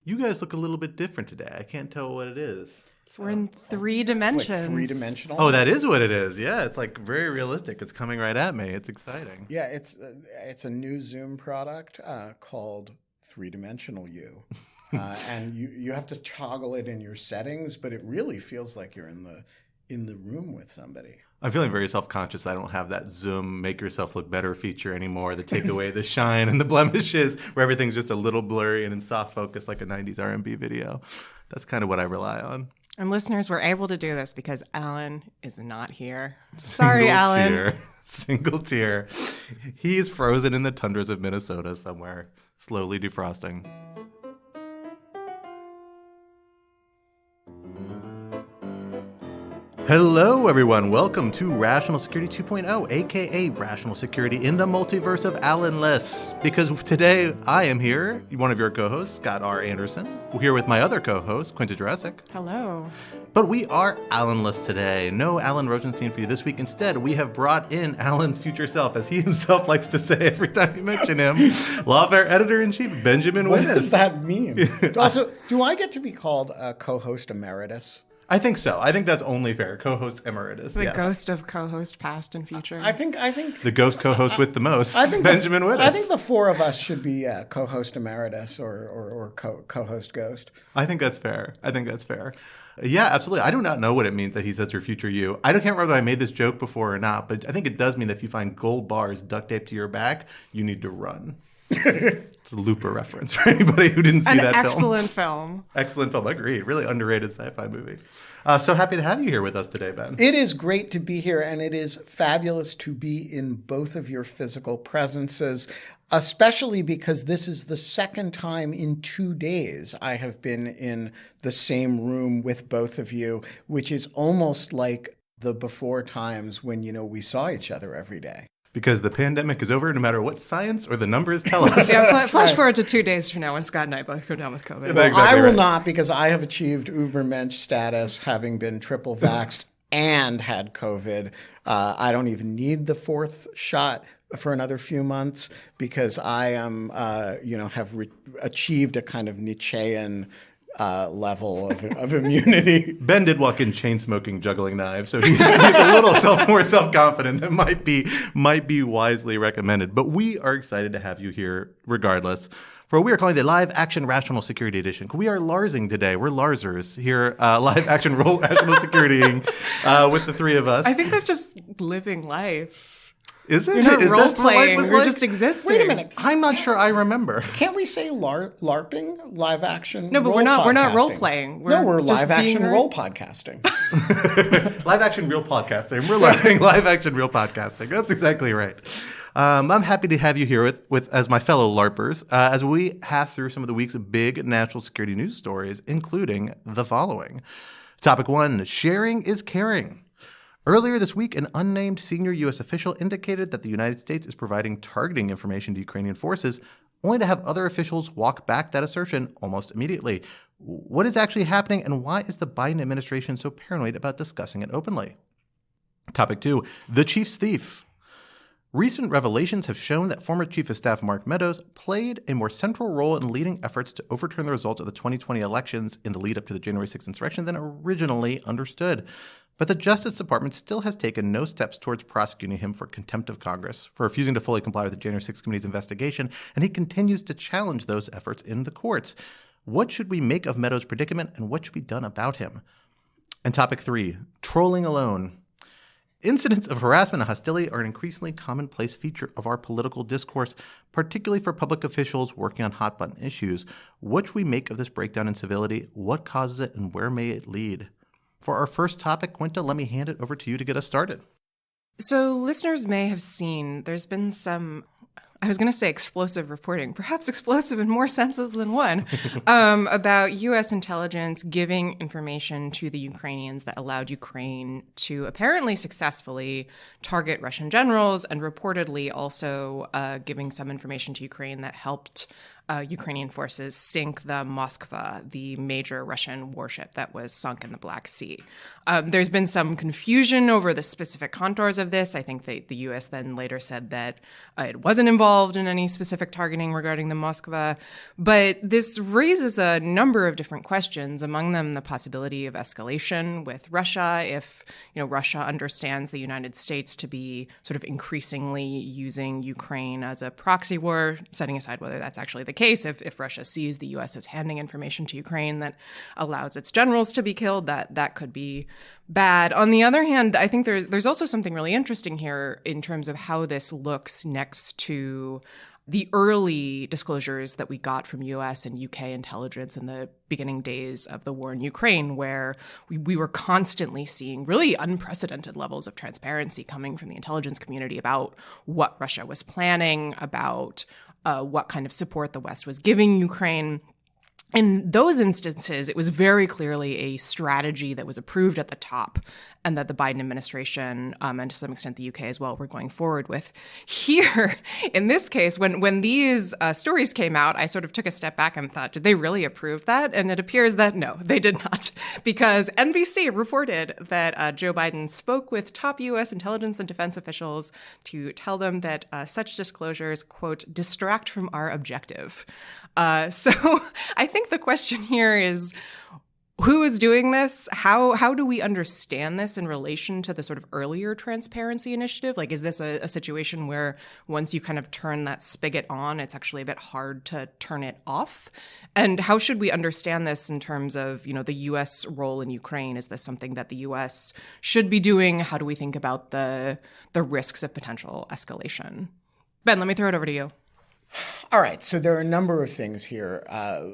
You guys look a little bit different today. I can't tell what it is. So we're in 3 dimensions. Like three-dimensional? Oh, that is what it is. Yeah, it's like very realistic. It's coming right at me. It's exciting. Yeah, it's a new Zoom product called Three-Dimensional You. And you have to toggle it in your settings, but it really feels like you're in the room with somebody. I'm feeling very self-conscious. I don't have that Zoom make yourself look better feature anymore that take away the shine and the blemishes where everything's just a little blurry and in soft focus like a 90s R&B video. That's kind of what I rely on. And listeners, we're able to do this because Alan is not here. Sorry, Alan. Single tear. He's frozen in the tundras of Minnesota somewhere, slowly defrosting. Hello, everyone. Welcome to Rational Security 2.0, a.k.a. Rational Security in the Multiverse of Alan-less. Because today I am here, one of your co-hosts, Scott R. Anderson. We're here with my other co-host, Quinta Jurassic. Hello. But we are Alan-less today. No Alan Rosenstein for you this week. Instead, we have brought in Alan's future self, as he himself likes to say every time you mention him, Lawfare Editor-in-Chief Benjamin Wittes. What does that mean? Also, do I get to be called co-host emeritus? I think so. I think that's only fair. Co-host emeritus. The ghost of co-host past and future. I think the ghost co-host with the most. I think Benjamin Wittes. I think the four of us should be co-host emeritus or co-host ghost. I think that's fair. Yeah, absolutely. I do not know what it means that he says your future you. I can't remember if I made this joke before or not, but I think it does mean that if you find gold bars duct taped to your back, you need to run. It's a Looper reference for anybody who didn't see that film. An excellent film. Excellent film. Agreed. Really underrated sci-fi movie. So happy to have you here with us today, Ben. It is great to be here, and it is fabulous to be in both of your physical presences, especially because this is the second time in 2 days I have been in the same room with both of you, which is almost like the before times when, we saw each other every day. Because the pandemic is over no matter what science or the numbers tell us. Yeah, flash forward to 2 days from now when Scott and I both go down with COVID. Well, exactly I will not, because I have achieved Ubermensch status, having been triple vaxxed and had COVID. I don't even need the fourth shot for another few months because I am, have achieved a kind of Nietzschean level of immunity. Ben did walk in chain smoking, juggling knives, so he's a little more self-confident. That might be wisely recommended. But we are excited to have you here regardless for what we are calling the Live Action Rational Security Edition. We are Larsing today. We're Larsers here, Live Action Rational Security with the three of us. I think that's just living life. Is it? You're not role-playing. We're just existing. Wait a minute. I'm not sure I remember. Can't we say LARPing? Live action No, but we're not role-playing. We're live action role podcasting. Live action real podcasting. We're learning live action real podcasting. That's exactly right. I'm happy to have you here with as my fellow LARPers as we pass through some of the week's big national security news stories, including the following. Topic 1, sharing is caring. Earlier this week, an unnamed senior U.S. official indicated that the United States is providing targeting information to Ukrainian forces, only to have other officials walk back that assertion almost immediately. What is actually happening, and why is the Biden administration so paranoid about discussing it openly? Topic 2, the chief's thief. Recent revelations have shown that former Chief of Staff Mark Meadows played a more central role in leading efforts to overturn the results of the 2020 elections in the lead up to the January 6th insurrection than originally understood. But the Justice Department still has taken no steps towards prosecuting him for contempt of Congress, for refusing to fully comply with the January 6th committee's investigation, and he continues to challenge those efforts in the courts. What should we make of Meadows' predicament, and what should be done about him? And topic 3, trolling alone. Incidents of harassment and hostility are an increasingly commonplace feature of our political discourse, particularly for public officials working on hot-button issues. What should we make of this breakdown in civility? What causes it, and where may it lead? For our first topic, Quinta, let me hand it over to you to get us started. So listeners may have seen there's been some, I was going to say explosive reporting, perhaps explosive in more senses than one, about U.S. intelligence giving information to the Ukrainians that allowed Ukraine to apparently successfully target Russian generals, and reportedly also giving some information to Ukraine that helped Ukrainian forces sink the Moskva, the major Russian warship that was sunk in the Black Sea. There's been some confusion over the specific contours of this. I think the U.S. then later said that it wasn't involved in any specific targeting regarding the Moskva. But this raises a number of different questions, among them the possibility of escalation with Russia if, Russia understands the United States to be sort of increasingly using Ukraine as a proxy war, setting aside whether that's actually the case. If Russia sees the U.S. as handing information to Ukraine that allows its generals to be killed, that could be bad. On the other hand, I think there's also something really interesting here in terms of how this looks next to the early disclosures that we got from U.S. and U.K. intelligence in the beginning days of the war in Ukraine, where we were constantly seeing really unprecedented levels of transparency coming from the intelligence community about what Russia was planning, about what kind of support the West was giving Ukraine. In those instances, it was very clearly a strategy that was approved at the top and that the Biden administration, and to some extent the UK as well, were going forward with. Here, in this case, when these stories came out, I sort of took a step back and thought, did they really approve that? And it appears that no, they did not, because NBC reported that Joe Biden spoke with top U.S. intelligence and defense officials to tell them that such disclosures, quote, distract from our objective. So I think the question here is, who is doing this? How do we understand this in relation to the sort of earlier transparency initiative? Like, is this a situation where once you kind of turn that spigot on, it's actually a bit hard to turn it off? And how should we understand this in terms of, the U.S. role in Ukraine? Is this something that the U.S. should be doing? How do we think about the risks of potential escalation? Ben, let me throw it over to you. All right. So there are a number of things here.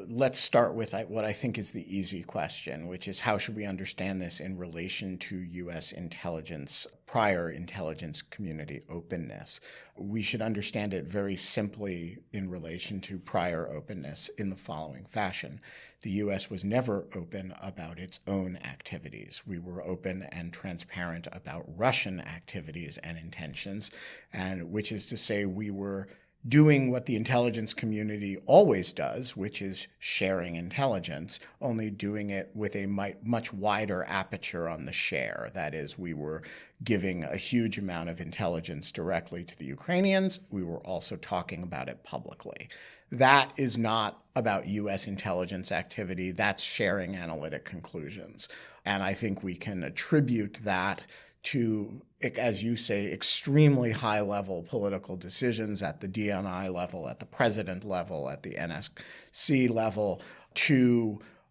Let's start with what I think is the easy question, which is how should we understand this in relation to U.S. intelligence, prior intelligence community openness? We should understand it very simply in relation to prior openness in the following fashion. The U.S. was never open about its own activities. We were open and transparent about Russian activities and intentions, and which is to say we were doing what the intelligence community always does, which is sharing intelligence, only doing it with a much wider aperture on the share. That is, we were giving a huge amount of intelligence directly to the Ukrainians. We were also talking about it publicly. That is not about U.S. intelligence activity. That's sharing analytic conclusions. And I think we can attribute that to, as you say, extremely high-level political decisions at the DNI level, at the president level, at the NSC level,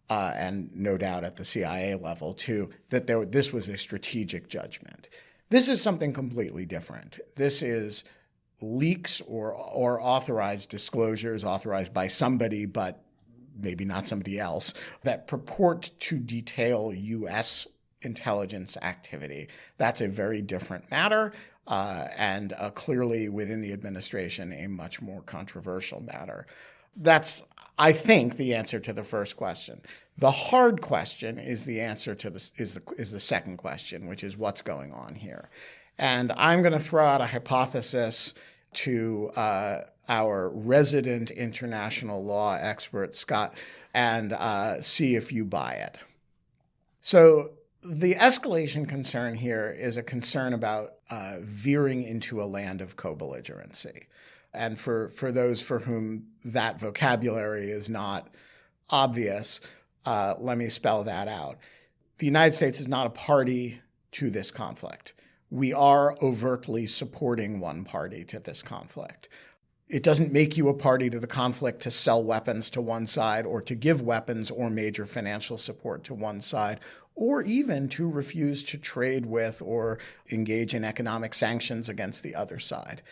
and no doubt at the CIA level, too, that this was a strategic judgment. This is something completely different. This is leaks or authorized disclosures authorized by somebody, but maybe not somebody else, that purport to detail U.S. intelligence activity. That's a very different matter, and clearly within the administration, a much more controversial matter. That's, I think, the answer to the first question. The hard question is the answer to the second question, which is what's going on here. And I'm going to throw out a hypothesis to our resident international law expert, Scott, and see if you buy it. So the escalation concern here is a concern about veering into a land of co-belligerency. And for those for whom that vocabulary is not obvious, let me spell that out. The United States is not a party to this conflict. We are overtly supporting one party to this conflict. It doesn't make you a party to the conflict to sell weapons to one side or to give weapons or major financial support to one side, or even to refuse to trade with or engage in economic sanctions against the other side.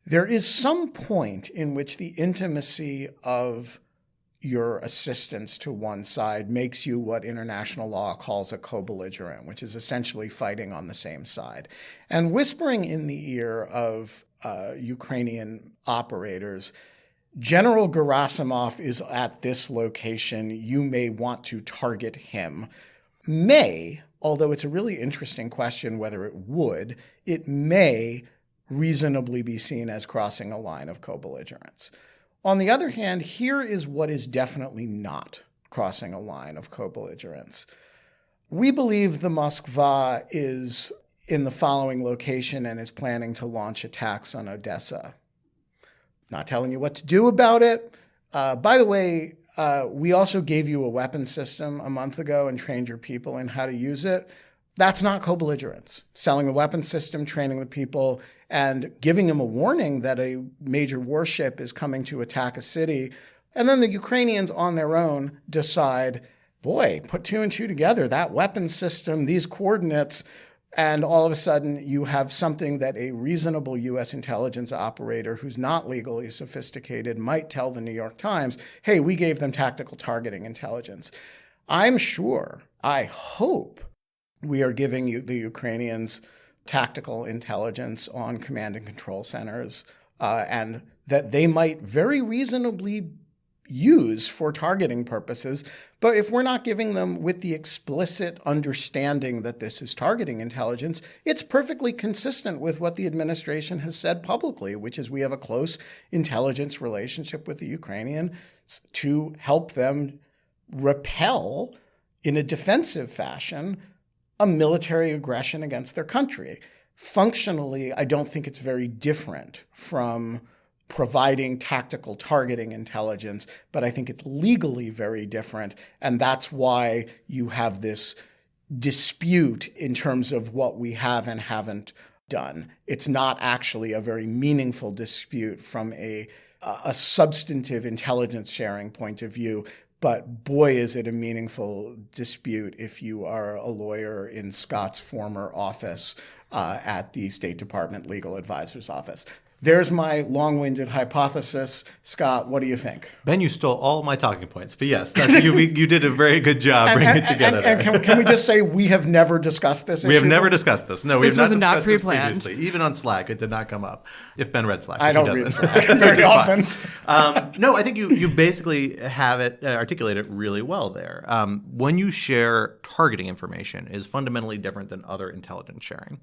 There is some point in which the intimacy of your assistance to one side makes you what international law calls a co-belligerent, which is essentially fighting on the same side. And whispering in the ear of Ukrainian operators, General Gerasimov is at this location, you may want to target him, may, although it's a really interesting question whether it may reasonably be seen as crossing a line of co-belligerence. On the other hand, here is what is definitely not crossing a line of co-belligerence. We believe the Moskva is in the following location and is planning to launch attacks on Odessa. Not telling you what to do about it. By the way, we also gave you a weapon system a month ago and trained your people in how to use it. That's not co-belligerence. Selling the weapon system, training the people, and giving them a warning that a major warship is coming to attack a city. And then the Ukrainians on their own decide, boy, put two and two together, that weapon system, these coordinates, and all of a sudden you have something that a reasonable U.S. intelligence operator who's not legally sophisticated might tell the New York Times, hey, we gave them tactical targeting intelligence. I'm sure, I hope, we are giving the Ukrainians tactical intelligence on command and control centers, and that they might very reasonably use for targeting purposes. But if we're not giving them with the explicit understanding that this is targeting intelligence, it's perfectly consistent with what the administration has said publicly, which is we have a close intelligence relationship with the Ukrainians to help them repel in a defensive fashion a military aggression against their country. Functionally, I don't think it's very different from providing tactical targeting intelligence, but I think it's legally very different. And that's why you have this dispute in terms of what we have and haven't done. It's not actually a very meaningful dispute from a substantive intelligence sharing point of view. But boy, is it a meaningful dispute if you are a lawyer in Scott's former office at the State Department Legal Advisor's Office. There's my long-winded hypothesis. Scott, what do you think? Ben, you stole all my talking points. But yes, you did a very good job bringing it together. And can we just say we have never discussed this issue? We have never discussed this. No, we have was not not pre-planned. this previously. Even on Slack, it did not come up. If Ben read Slack. I don't read Slack very often. No, I think you basically have it articulate it really well there. When you share targeting information is fundamentally different than other intelligence sharing.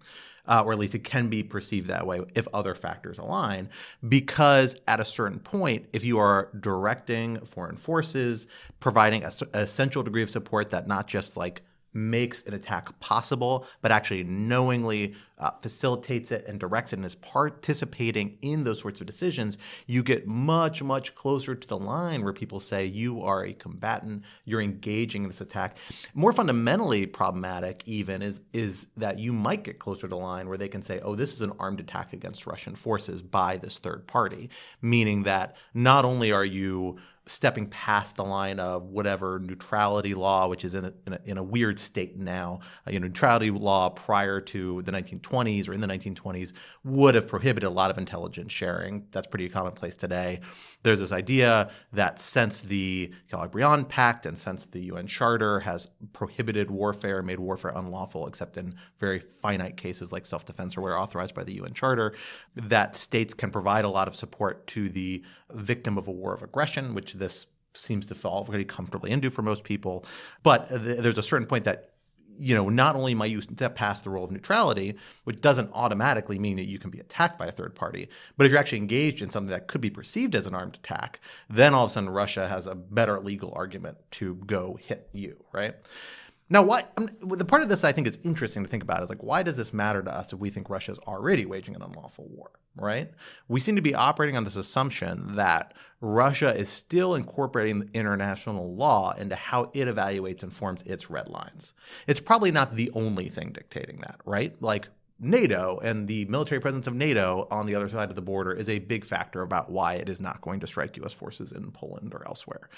Or at least it can be perceived that way if other factors align, because at a certain point, if you are directing foreign forces, providing an essential degree of support that not just like makes an attack possible, but actually knowingly facilitates it and directs it and is participating in those sorts of decisions, you get much, much closer to the line where people say you are a combatant, you're engaging in this attack. More fundamentally problematic even is that you might get closer to the line where they can say, oh, this is an armed attack against Russian forces by this third party, meaning that not only are you stepping past the line of whatever neutrality law, which is in a weird state now. Neutrality law prior to the 1920s or in the 1920s would have prohibited a lot of intelligence sharing. That's pretty commonplace today. There's this idea that since the Calabria Pact and since the UN Charter has prohibited warfare, made warfare unlawful, except in very finite cases like self-defense or where authorized by the UN Charter, that states can provide a lot of support to the victim of a war of aggression, which this seems to fall very comfortably into for most people. But there's a certain point that not only might you step past the role of neutrality, which doesn't automatically mean that you can be attacked by a third party, but if you're actually engaged in something that could be perceived as an armed attack, then all of a sudden Russia has a better legal argument to go hit you, right? Now, the part of this I think is interesting to think about is like, why does this matter to us if we think Russia is already waging an unlawful war, right? We seem to be operating on this assumption that Russia is still incorporating the international law into how it evaluates and forms its red lines. It's probably not the only thing dictating that, right? Like NATO and the military presence of NATO on the other side of the border is a big factor about why it is not going to strike U.S. forces in Poland or elsewhere,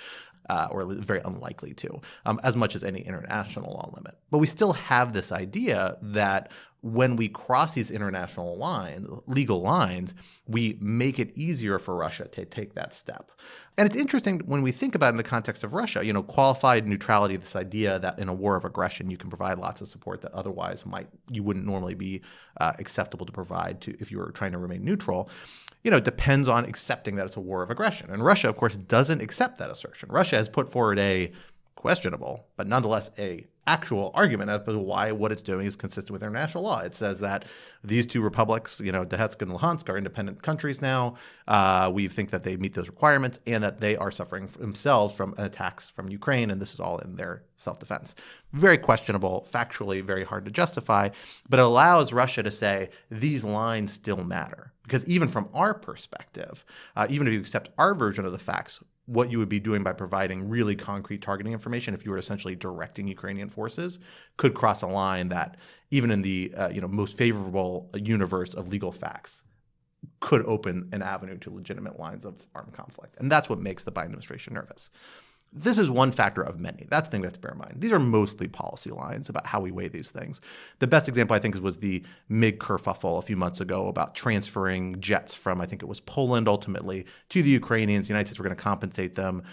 or very unlikely to, as much as any international law limit. But we still have this idea that when we cross these international lines, legal lines, we make it easier for Russia to take that step. And it's interesting when we think about it in the context of Russia, qualified neutrality, this idea that in a war of aggression, you can provide lots of support that otherwise you wouldn't normally be acceptable to provide to if you were trying to remain neutral, depends on accepting that it's a war of aggression. And Russia, of course, doesn't accept that assertion. Russia has put forward a questionable, but nonetheless a actual argument as to why what it's doing is consistent with international law. It says that these two republics, Donetsk and Luhansk, are independent countries now. We think that they meet those requirements and that they are suffering themselves from attacks from Ukraine, and this is all in their self-defense. Very questionable, factually very hard to justify, but it allows Russia to say these lines still matter. Because even from our perspective, even if you accept our version of the facts, what you would be doing by providing really concrete targeting information, if you were essentially directing Ukrainian forces, could cross a line that even in the most favorable universe of legal facts could open an avenue to legitimate lines of armed conflict. And that's what makes the Biden administration nervous. This is one factor of many. That's the thing we have to bear in mind. These are mostly policy lines about how we weigh these things. The best example, I think, was the MiG kerfuffle a few months ago about transferring jets from, I think it was Poland ultimately, to the Ukrainians. The United States were going to compensate them.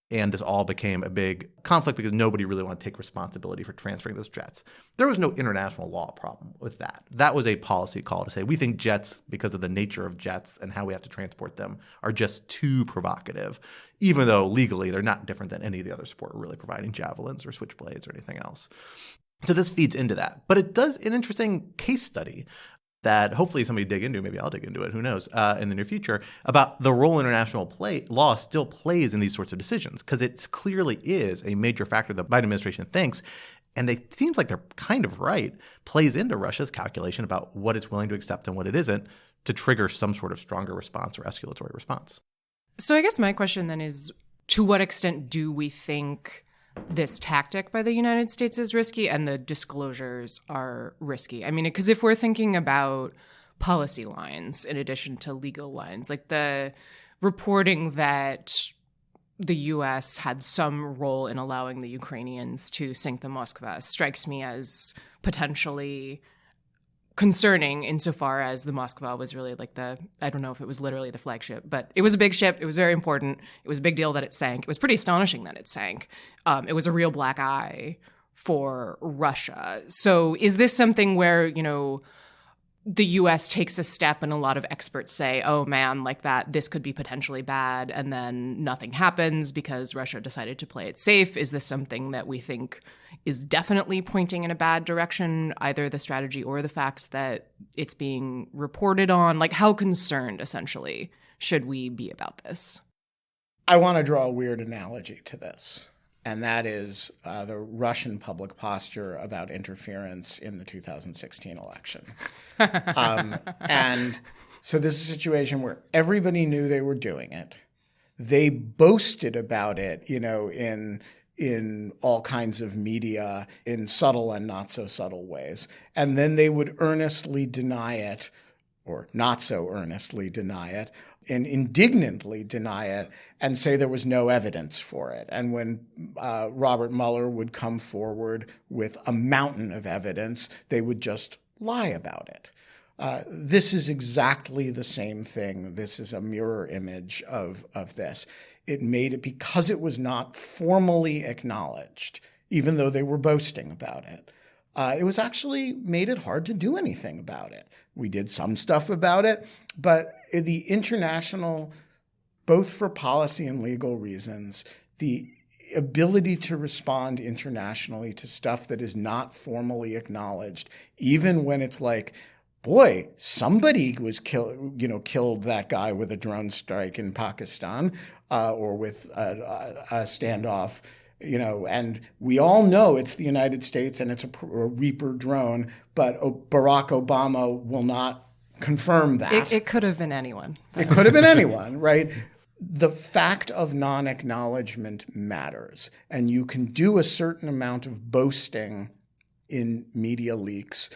And this all became a big conflict because nobody really wanted to take responsibility for transferring those jets. There was no international law problem with that. That was a policy call to say, we think jets, because of the nature of jets and how we have to transport them, are just too provocative, even though legally they're not different than any of the other support we're really providing, javelins or switchblades or anything else. So this feeds into that. But it does an interesting case study that hopefully somebody dig into, maybe I'll dig into it, who knows, in the near future, about the role international law still plays in these sorts of decisions, because it clearly is a major factor the Biden administration thinks, and it seems like they're kind of right, plays into Russia's calculation about what it's willing to accept and what it isn't to trigger some sort of stronger response or escalatory response. So I guess my question then is, to what extent do we think this tactic by the United States is risky and the disclosures are risky? I mean, because if we're thinking about policy lines in addition to legal lines, like the reporting that the U.S. had some role in allowing the Ukrainians to sink the Moskva strikes me as potentially concerning insofar as the Moskva was really like I don't know if it was literally the flagship, but it was a big ship. It was very important. It was a big deal that it sank. It was pretty astonishing that it sank. It was a real black eye for Russia. So is this something where, the U.S. takes a step and a lot of experts say, oh man, like that, this could be potentially bad, and then nothing happens because Russia decided to play it safe? Is this something that we think is definitely pointing in a bad direction, either the strategy or the facts that it's being reported on? Like, how concerned, essentially, should we be about this? I want to draw a weird analogy to this, and that is the Russian public posture about interference in the 2016 election. And so this is a situation where everybody knew they were doing it. They boasted about it, in all kinds of media, in subtle and not so subtle ways. And then they would earnestly deny it, or not so earnestly deny it, and indignantly deny it, and say there was no evidence for it. And when Robert Mueller would come forward with a mountain of evidence, they would just lie about it. This is exactly the same thing. This is a mirror image of this. It made it, because it was not formally acknowledged, even though they were boasting about it, it was actually made it hard to do anything about it. We did some stuff about it, but the international, both for policy and legal reasons, the ability to respond internationally to stuff that is not formally acknowledged, even when it's like, boy, somebody was killed that guy with a drone strike in Pakistan, or with a standoff, and we all know it's the United States and it's a Reaper drone, but Barack Obama will not confirm that. It could have been anyone. It could have been anyone, right? The fact of non-acknowledgement matters, and you can do a certain amount of boasting in media leaks.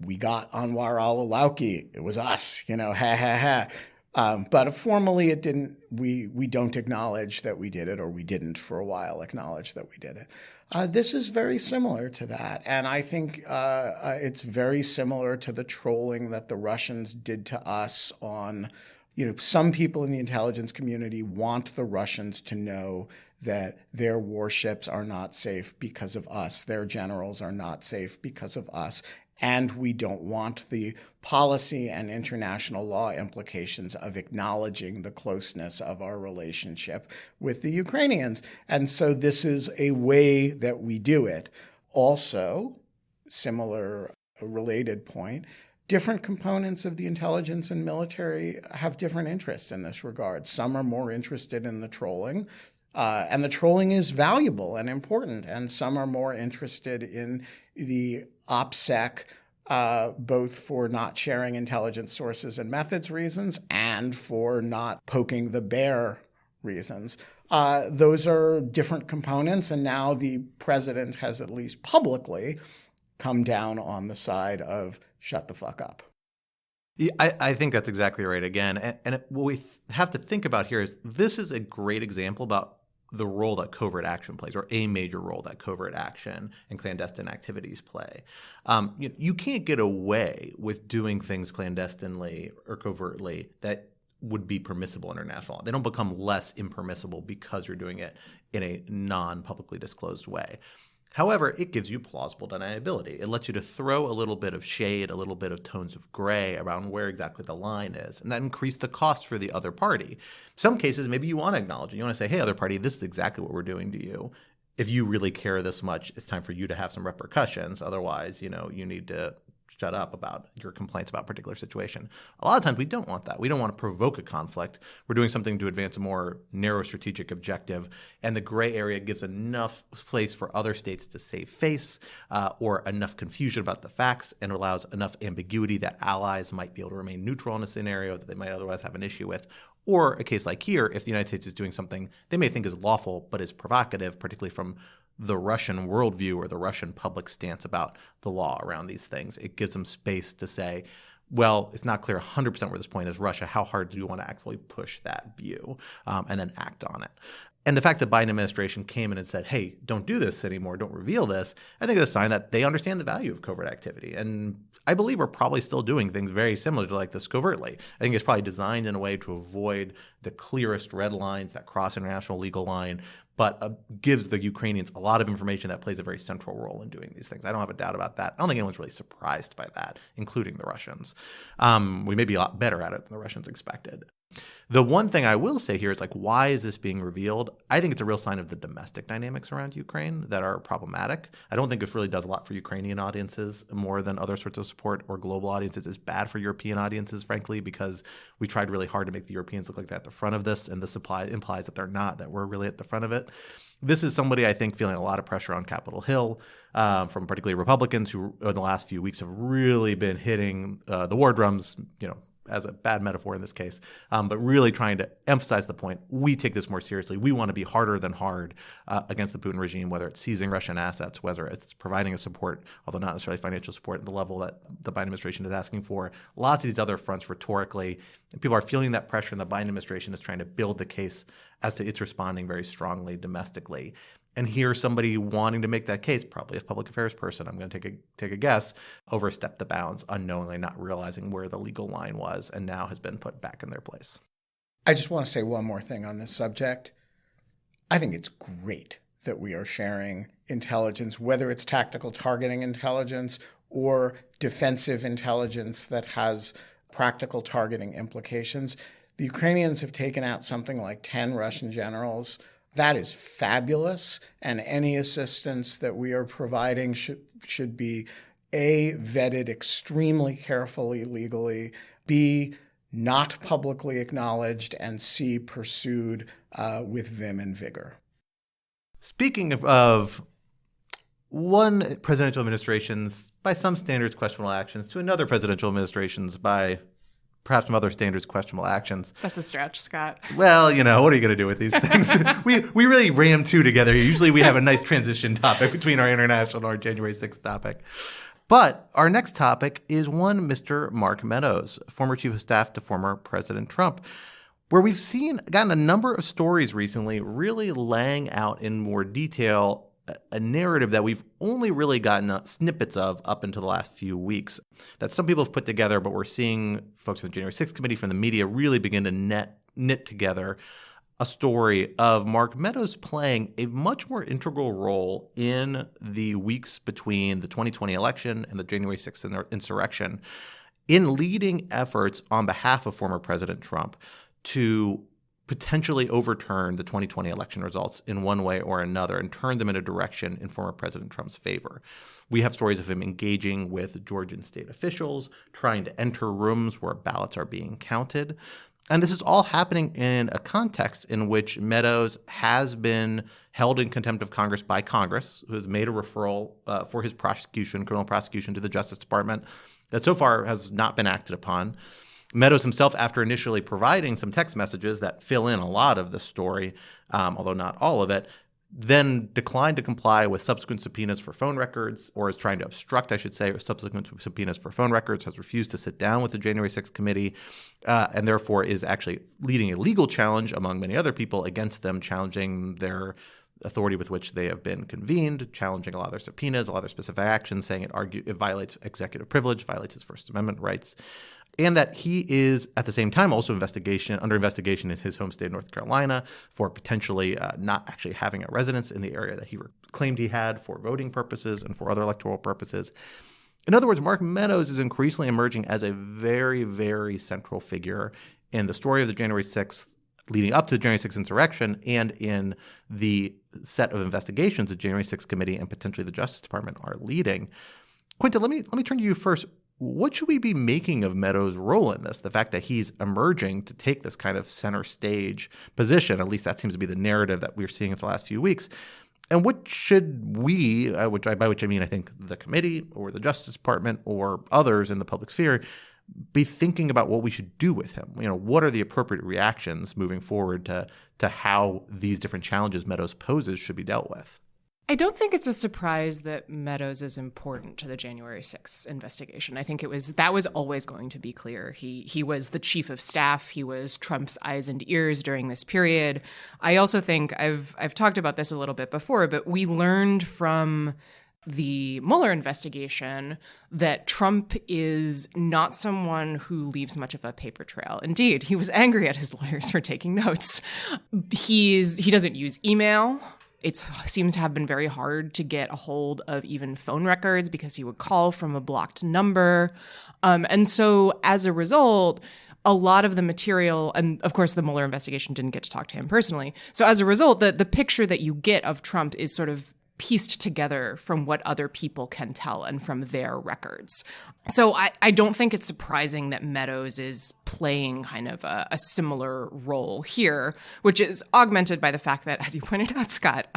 We got Anwar al-Awlaki. It was us, ha ha ha. But formally, it didn't. We don't acknowledge that we did it, or we didn't for a while acknowledge that we did it. This is very similar to that, and I think it's very similar to the trolling that the Russians did to us on. Some people in the intelligence community want the Russians to know that their warships are not safe because of us. Their generals are not safe because of us. And we don't want the policy and international law implications of acknowledging the closeness of our relationship with the Ukrainians. And so this is a way that we do it. Also, similar related point, different components of the intelligence and military have different interests in this regard. Some are more interested in the trolling, and the trolling is valuable and important, and some are more interested in the OPSEC, both for not sharing intelligence sources and methods reasons and for not poking the bear reasons. Those are different components, and now the president has at least publicly come down on the side of shut the fuck up. Yeah, I think that's exactly right again. And what we have to think about here is this is a great example about the role that covert action plays, or a major role that covert action and clandestine activities play. You can't get away with doing things clandestinely or covertly that would be permissible under international law. They don't become less impermissible because you're doing it in a non-publicly disclosed way. However, it gives you plausible deniability. It lets you to throw a little bit of shade, a little bit of tones of gray around where exactly the line is, and that increased the cost for the other party. Some cases, maybe you want to acknowledge it. You want to say, hey, other party, this is exactly what we're doing to you. If you really care this much, it's time for you to have some repercussions. Otherwise, you need to shut up about your complaints about a particular situation. A lot of times we don't want that. We don't want to provoke a conflict. We're doing something to advance a more narrow strategic objective, and the gray area gives enough place for other states to save face or enough confusion about the facts, and allows enough ambiguity that allies might be able to remain neutral in a scenario that they might otherwise have an issue with. Or a case like here, if the United States is doing something they may think is lawful but is provocative, particularly from the Russian worldview or the Russian public stance about the law around these things, it gives them space to say, well, it's not clear 100% where this point is Russia. How hard do you want to actually push that view and then act on it? And the fact that Biden administration came in and said, hey, don't do this anymore, don't reveal this, I think is a sign that they understand the value of covert activity. And I believe we're probably still doing things very similar to like this covertly. I think it's probably designed in a way to avoid the clearest red lines that cross international legal line, but gives the Ukrainians a lot of information that plays a very central role in doing these things. I don't have a doubt about that. I don't think anyone's really surprised by that, including the Russians. We may be a lot better at it than the Russians expected. The one thing I will say here is like, why is this being revealed? I think it's a real sign of the domestic dynamics around Ukraine that are problematic. I don't think this really does a lot for Ukrainian audiences more than other sorts of support or global audiences. It's bad for European audiences, frankly, because we tried really hard to make the Europeans look like they're at the front of this, and this implies that they're not, that we're really at the front of it. This is somebody, I think, feeling a lot of pressure on Capitol Hill from particularly Republicans who in the last few weeks have really been hitting the war drums, as a bad metaphor in this case, but really trying to emphasize the point, we take this more seriously. We want to be harder than hard against the Putin regime, whether it's seizing Russian assets, whether it's providing a support, although not necessarily financial support at the level that the Biden administration is asking for. Lots of these other fronts rhetorically, people are feeling that pressure, and the Biden administration is trying to build the case as to its responding very strongly domestically. And here's somebody wanting to make that case, probably a public affairs person, I'm going to take a guess, overstepped the bounds, unknowingly not realizing where the legal line was, and now has been put back in their place. I just want to say one more thing on this subject. I think it's great that we are sharing intelligence, whether it's tactical targeting intelligence or defensive intelligence that has practical targeting implications. The Ukrainians have taken out something like 10 Russian generals. That is fabulous, and any assistance that we are providing should be A, vetted extremely carefully legally, B, not publicly acknowledged, and C, pursued with vim and vigor. Speaking of one presidential administration's, by some standards, questionable actions to another presidential administration's, by perhaps some other standards, questionable actions. That's a stretch, Scott. Well, what are you going to do with these things? we really ram two together. Usually we have a nice transition topic between our international and our January 6th topic. But our next topic is one Mr. Mark Meadows, former chief of staff to former President Trump, where we've gotten a number of stories recently really laying out in more detail a narrative that we've only really gotten snippets of up until the last few weeks that some people have put together, but we're seeing folks in the January 6th committee from the media really begin to knit together a story of Mark Meadows playing a much more integral role in the weeks between the 2020 election and the January 6th insurrection in leading efforts on behalf of former President Trump to potentially overturn the 2020 election results in one way or another and turn them in a direction in former President Trump's favor. We have stories of him engaging with Georgian state officials, trying to enter rooms where ballots are being counted. And this is all happening in a context in which Meadows has been held in contempt of Congress by Congress, who has made a referral for his criminal prosecution to the Justice Department that so far has not been acted upon. Meadows himself, after initially providing some text messages that fill in a lot of the story, although not all of it, then declined to comply with subsequent subpoenas for phone records, or is trying to obstruct, I should say, subsequent subpoenas for phone records, has refused to sit down with the January 6th committee, and therefore is actually leading a legal challenge among many other people against them, challenging their authority with which they have been convened, challenging a lot of their subpoenas, a lot of their specific actions, saying it violates executive privilege, violates his First Amendment rights. And that he is, at the same time, also under investigation in his home state of North Carolina for potentially not actually having a residence in the area that he claimed he had for voting purposes and for other electoral purposes. In other words, Mark Meadows is increasingly emerging as a very, very central figure in the story of the January 6th, leading up to the January 6th insurrection, and in the set of investigations the January 6th committee and potentially the Justice Department are leading. Quinta, let me turn to you first. What should we be making of Meadows' role in this? The fact that he's emerging to take this kind of center stage position, at least that seems to be the narrative that we're seeing in the last few weeks. And what should we, by which I mean I think the committee or the Justice Department or others in the public sphere, be thinking about what we should do with him? What are the appropriate reactions moving forward to how these different challenges Meadows poses should be dealt with? I don't think it's a surprise that Meadows is important to the January 6th investigation. I think that was always going to be clear. He was the chief of staff. He was Trump's eyes and ears during this period. I also think I've talked about this a little bit before, but we learned from the Mueller investigation that Trump is not someone who leaves much of a paper trail. Indeed, he was angry at his lawyers for taking notes. He doesn't use email. It seemed to have been very hard to get a hold of even phone records because he would call from a blocked number. And so as a result, a lot of the material, and of course the Mueller investigation didn't get to talk to him personally. So as a result, the picture that you get of Trump is sort of pieced together from what other people can tell and from their records. So I don't think it's surprising that Meadows is playing kind of a similar role here, which is augmented by the fact that, as you pointed out, Scott,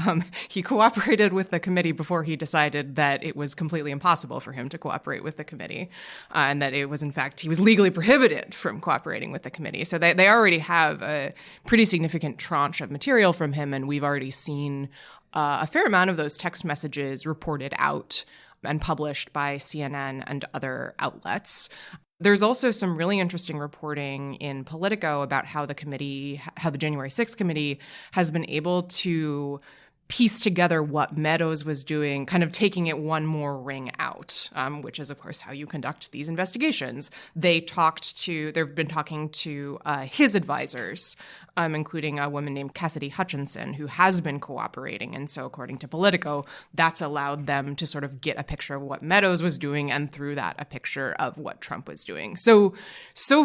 he cooperated with the committee before he decided that it was completely impossible for him to cooperate with the committee, and that it was, in fact, he was legally prohibited from cooperating with the committee. So they already have a pretty significant tranche of material from him, and we've already seen a fair amount of those text messages reported out and published by CNN and other outlets. There's also some really interesting reporting in Politico about how the January 6th committee has been able to piece together what Meadows was doing, kind of taking it one more ring out, which is, of course, how you conduct these investigations. They've been talking to his advisors, including a woman named Cassidy Hutchinson, who has been cooperating. And so according to Politico, that's allowed them to sort of get a picture of what Meadows was doing, and through that, a picture of what Trump was doing. So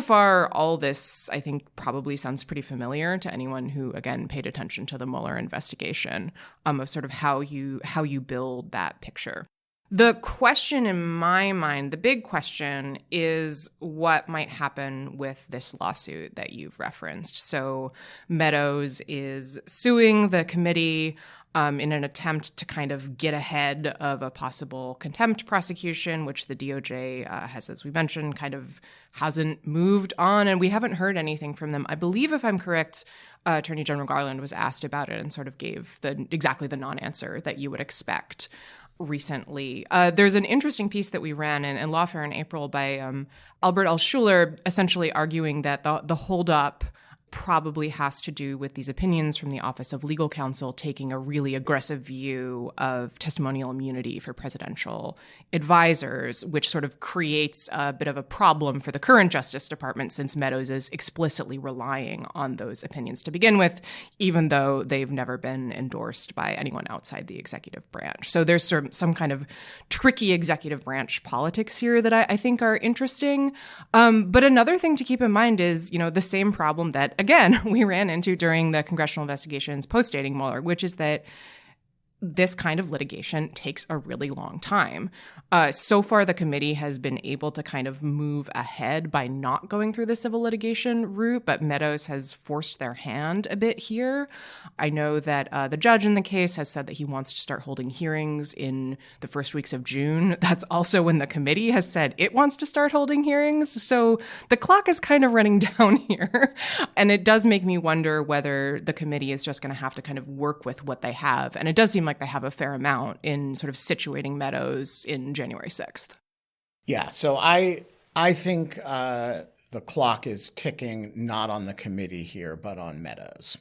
far, all this, I think, probably sounds pretty familiar to anyone who, again, paid attention to the Mueller investigation, of sort of how you build that picture. The question in my mind, the big question, is what might happen with this lawsuit that you've referenced. So Meadows is suing the committee in an attempt to kind of get ahead of a possible contempt prosecution, which the DOJ has, as we mentioned, kind of hasn't moved on, and we haven't heard anything from them. I believe, if I'm correct, Attorney General Garland was asked about it and sort of gave exactly the non-answer that you would expect recently. There's an interesting piece that we ran in Lawfare in April by Albert L. Schuler, essentially arguing that the holdup probably has to do with these opinions from the Office of Legal Counsel taking a really aggressive view of testimonial immunity for presidential advisors, which sort of creates a bit of a problem for the current Justice Department, since Meadows is explicitly relying on those opinions to begin with, even though they've never been endorsed by anyone outside the executive branch. So there's some kind of tricky executive branch politics here that I think are interesting. But another thing to keep in mind is, the same problem that again, we ran into during the congressional investigations post-dating Mueller, which is that this kind of litigation takes a really long time. So far, the committee has been able to kind of move ahead by not going through the civil litigation route, but Meadows has forced their hand a bit here. I know that the judge in the case has said that he wants to start holding hearings in the first weeks of June. That's also when the committee has said it wants to start holding hearings. So the clock is kind of running down here. And it does make me wonder whether the committee is just going to have to kind of work with what they have. And it does seem like they have a fair amount in sort of situating Meadows in January 6th. Yeah, so I think the clock is ticking not on the committee here, but on Meadows.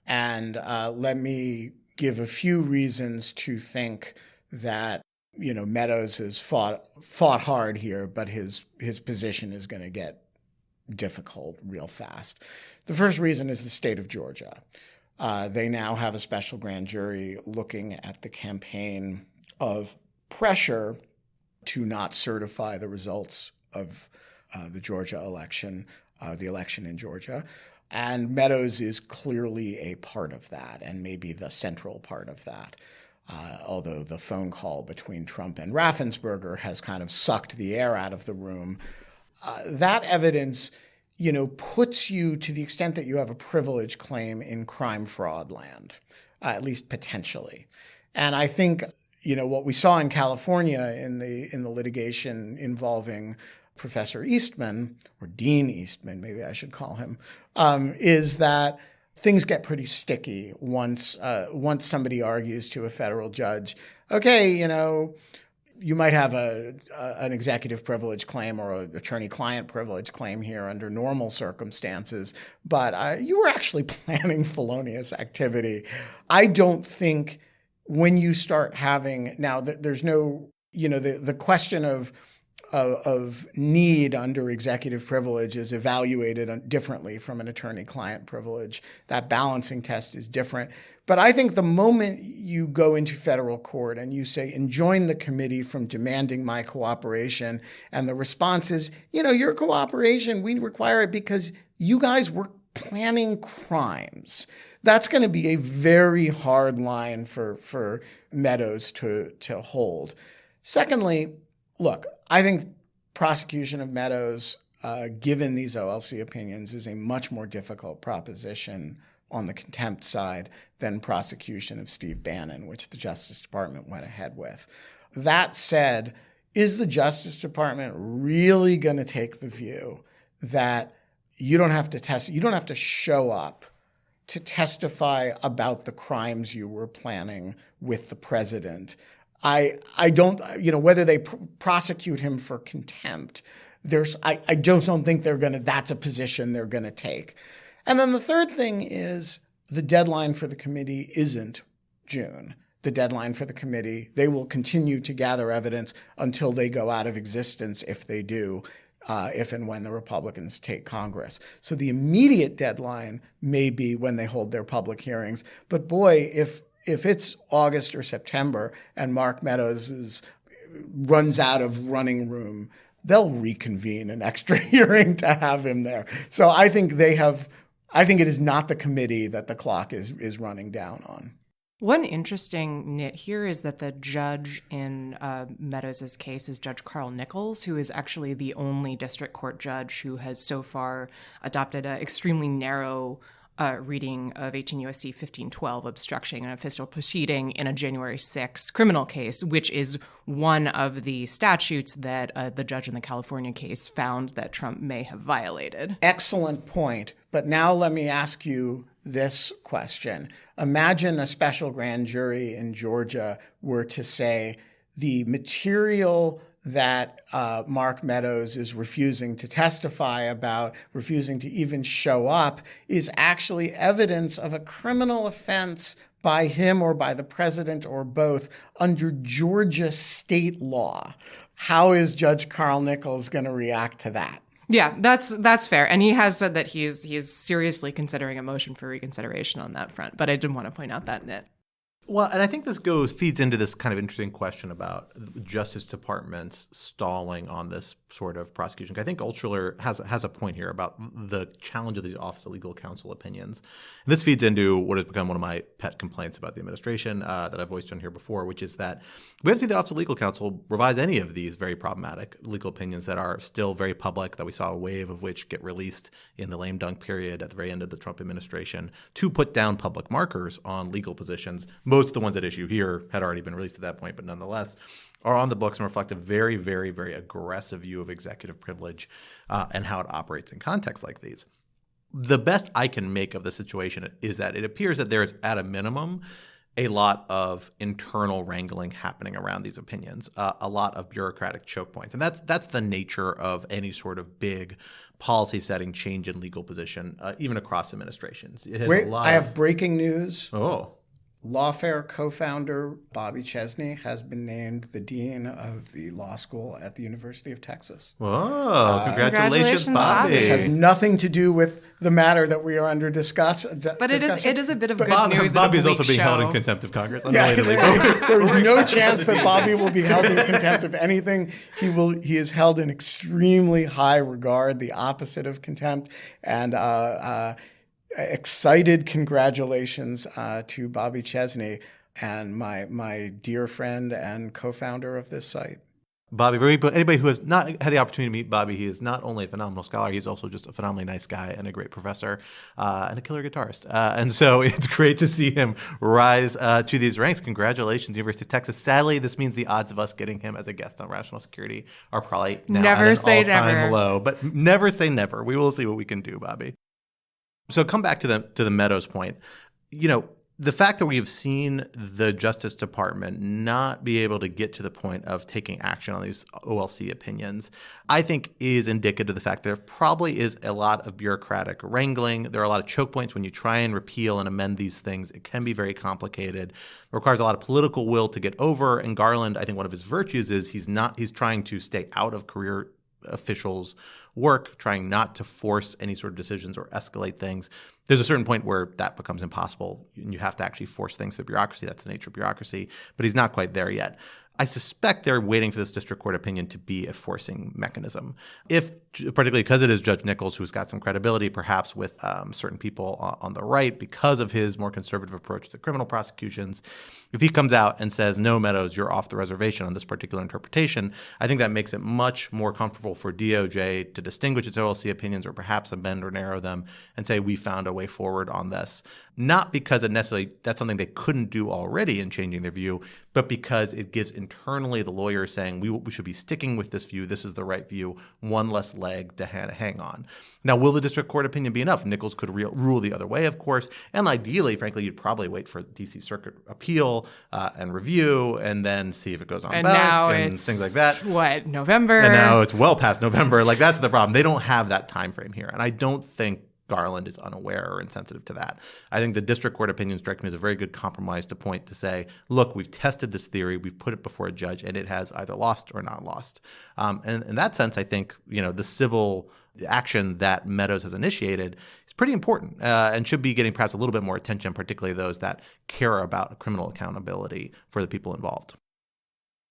And let me give a few reasons to think that, Meadows has fought hard here, but his position is going to get difficult real fast. The first reason is the state of Georgia. They now have a special grand jury looking at the campaign of pressure to not certify the results of the Georgia election, the election in Georgia. And Meadows is clearly a part of that, and maybe the central part of that. Although the phone call between Trump and Raffensperger has kind of sucked the air out of the room. That evidence puts you, to the extent that you have a privilege claim, in crime fraud land, at least potentially. And I think, what we saw in California in the litigation involving Professor Eastman, or Dean Eastman, maybe I should call him, is that things get pretty sticky once somebody argues to a federal judge, okay, you might have an executive privilege claim or an attorney-client privilege claim here under normal circumstances, but you were actually planning felonious activity. I don't think when you start having now, there's no, the question of need under executive privilege is evaluated differently from an attorney-client privilege. That balancing test is different. But I think the moment you go into federal court and you say, enjoin the committee from demanding my cooperation, and the response is, your cooperation, we require it because you guys were planning crimes. That's going to be a very hard line for Meadows to hold. Secondly, look, I think prosecution of Meadows, given these OLC opinions, is a much more difficult proposition on the contempt side than prosecution of Steve Bannon, which the Justice Department went ahead with. That said, is the Justice Department really going to take the view that you don't have to show up to testify about the crimes you were planning with the president? I don't, whether they prosecute him for contempt, I just don't think that's a position they're going to take. And then the third thing is the deadline for the committee isn't June. The deadline for the committee, they will continue to gather evidence until they go out of existence, if they do, if and when the Republicans take Congress. So the immediate deadline may be when they hold their public hearings. But boy, if it's August or September and Mark Meadows runs out of running room, they'll reconvene an extra hearing to have him there. So I think it is not the committee that the clock is running down on. One interesting nit here is that the judge in Meadows' case is Judge Carl Nichols, who is actually the only district court judge who has so far adopted an extremely narrow reading of 18 U.S.C. 1512, obstructing an official proceeding in a January 6th criminal case, which is one of the statutes that the judge in the California case found that Trump may have violated. Excellent point. But now let me ask you this question. Imagine a special grand jury in Georgia were to say the material that Mark Meadows is refusing to testify about, refusing to even show up, is actually evidence of a criminal offense by him or by the president or both under Georgia state law. How is Judge Carl Nichols going to react to that? Yeah, that's fair. And he has said that he's seriously considering a motion for reconsideration on that front. But I did want to point out that nit. Well, and I think this feeds into this kind of interesting question about the Justice Department's stalling on this sort of prosecution. I think Altshuler has a point here about the challenge of these Office of Legal Counsel opinions. And this feeds into what has become one of my pet complaints about the administration that I've voiced on here before, which is that we haven't seen the Office of Legal Counsel revise any of these very problematic legal opinions that are still very public, that we saw a wave of which get released in the lame dunk period at the very end of the Trump administration to put down public markers on legal positions. Most of the ones at issue here had already been released at that point, but nonetheless are on the books and reflect a very, very, very aggressive view of executive privilege and how it operates in contexts like these. The best I can make of the situation is that it appears that there is, at a minimum, a lot of internal wrangling happening around these opinions, a lot of bureaucratic choke points. And that's the nature of any sort of big policy setting change in legal position, even across administrations. Wait, I have breaking news. Oh. Lawfare co-founder Bobby Chesney has been named the dean of the law school at the University of Texas. Whoa, congratulations, Bobby. This has nothing to do with the matter that we are under discussion. But it is a bit of good news. Bobby is also being held in contempt of Congress. There is no chance that Bobby will be held in contempt of anything. He is held in extremely high regard, the opposite of contempt, and excited congratulations to Bobby Chesney and my dear friend and co-founder of this site. Bobby, anybody who has not had the opportunity to meet Bobby, he is not only a phenomenal scholar, he's also just a phenomenally nice guy and a great professor and a killer guitarist. And so it's great to see him rise to these ranks. Congratulations, University of Texas. Sadly, this means the odds of us getting him as a guest on Rational Security are probably now at an all-time low. But never say never. We will see what we can do, Bobby. So come back to the Meadows point. You know, the fact that we have seen the Justice Department not be able to get to the point of taking action on these OLC opinions, I think is indicative of the fact there probably is a lot of bureaucratic wrangling. There are a lot of choke points when you try and repeal and amend these things. It can be very complicated. It requires a lot of political will to get over. And Garland, I think one of his virtues is he's trying to stay out of career officials' work, trying not to force any sort of decisions or escalate things. There's a certain point where that becomes impossible, and you have to actually force things through bureaucracy. That's the nature of bureaucracy, but he's not quite there yet. I suspect they're waiting for this district court opinion to be a forcing mechanism. Particularly because it is Judge Nichols, who's got some credibility, perhaps with certain people on the right because of his more conservative approach to criminal prosecutions. If he comes out and says, no, Meadows, you're off the reservation on this particular interpretation, I think that makes it much more comfortable for DOJ to distinguish its OLC opinions or perhaps amend or narrow them and say, we found a way forward on this. Not because that's something they couldn't do already in changing their view, but because it gives internally the lawyers saying we should be sticking with this view. This is the right view. One less leg to hang on. Now, will the district court opinion be enough? Nichols could rule the other way, of course. And ideally, frankly, you'd probably wait for D.C. Circuit appeal and review and then see if it goes on and back now and it's, things like that. What, November? And now it's well past November. Like, that's the problem. They don't have that time frame here. And I don't think Garland is unaware or insensitive to that. I think the district court opinion strike me as a very good compromise to say, look, we've tested this theory, we've put it before a judge, and it has either lost or not lost. And in that sense, I think the civil action that Meadows has initiated is pretty important and should be getting perhaps a little bit more attention, particularly those that care about criminal accountability for the people involved.